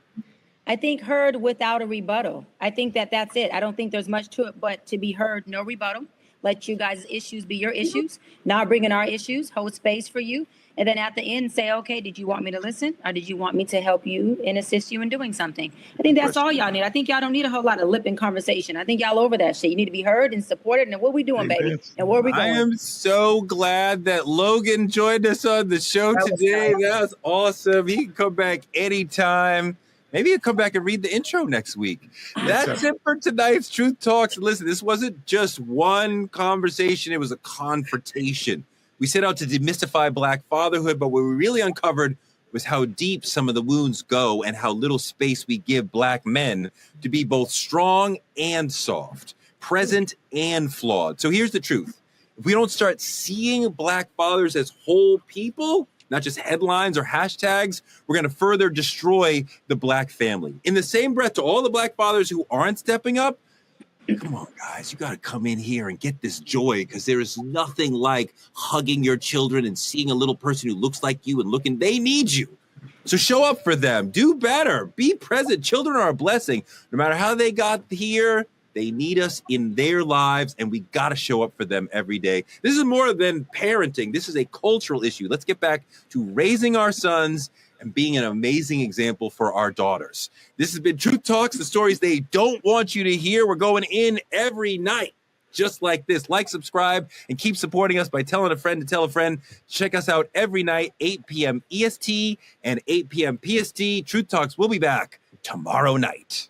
I think heard without a rebuttal. I think that's it. I don't think there's much to it, but to be heard, no rebuttal. Let you guys' issues be your issues. Not bring in our issues, hold space for you. And then at the end say, okay, did you want me to listen? Or did you want me to help you and assist you in doing something? I think that's all y'all need. I think y'all don't need a whole lot of lip and conversation. I think y'all over that shit. You need to be heard and supported. And what we doing, baby? And where we going? I am so glad that Logan joined us on the show today. That was awesome. He can come back anytime. Maybe he'll come back and read the intro next week. That's it for tonight's Truth Talks. Listen, this wasn't just one conversation. It was a confrontation. We set out to demystify Black fatherhood, but what we really uncovered was how deep some of the wounds go and how little space we give Black men to be both strong and soft, present and flawed. So here's the truth. If we don't start seeing Black fathers as whole people, not just headlines or hashtags, we're going to further destroy the Black family. In the same breath, to all the Black fathers who aren't stepping up, come on, guys, you got to come in here and get this joy, because there is nothing like hugging your children and seeing a little person who looks like you and looking, they need you. So show up for them. Do better. Be present. Children are a blessing. No matter how they got here, they need us in their lives, and we got to show up for them every day. This is more than parenting. This is a cultural issue. Let's get back to raising our sons and being an amazing example for our daughters. This has been Truth Talks, the stories they don't want you to hear. We're going in every night, just like this. Like, subscribe, and keep supporting us by telling a friend to tell a friend. Check us out every night, 8 p.m. EST and 8 p.m. PST. Truth Talks will be back tomorrow night.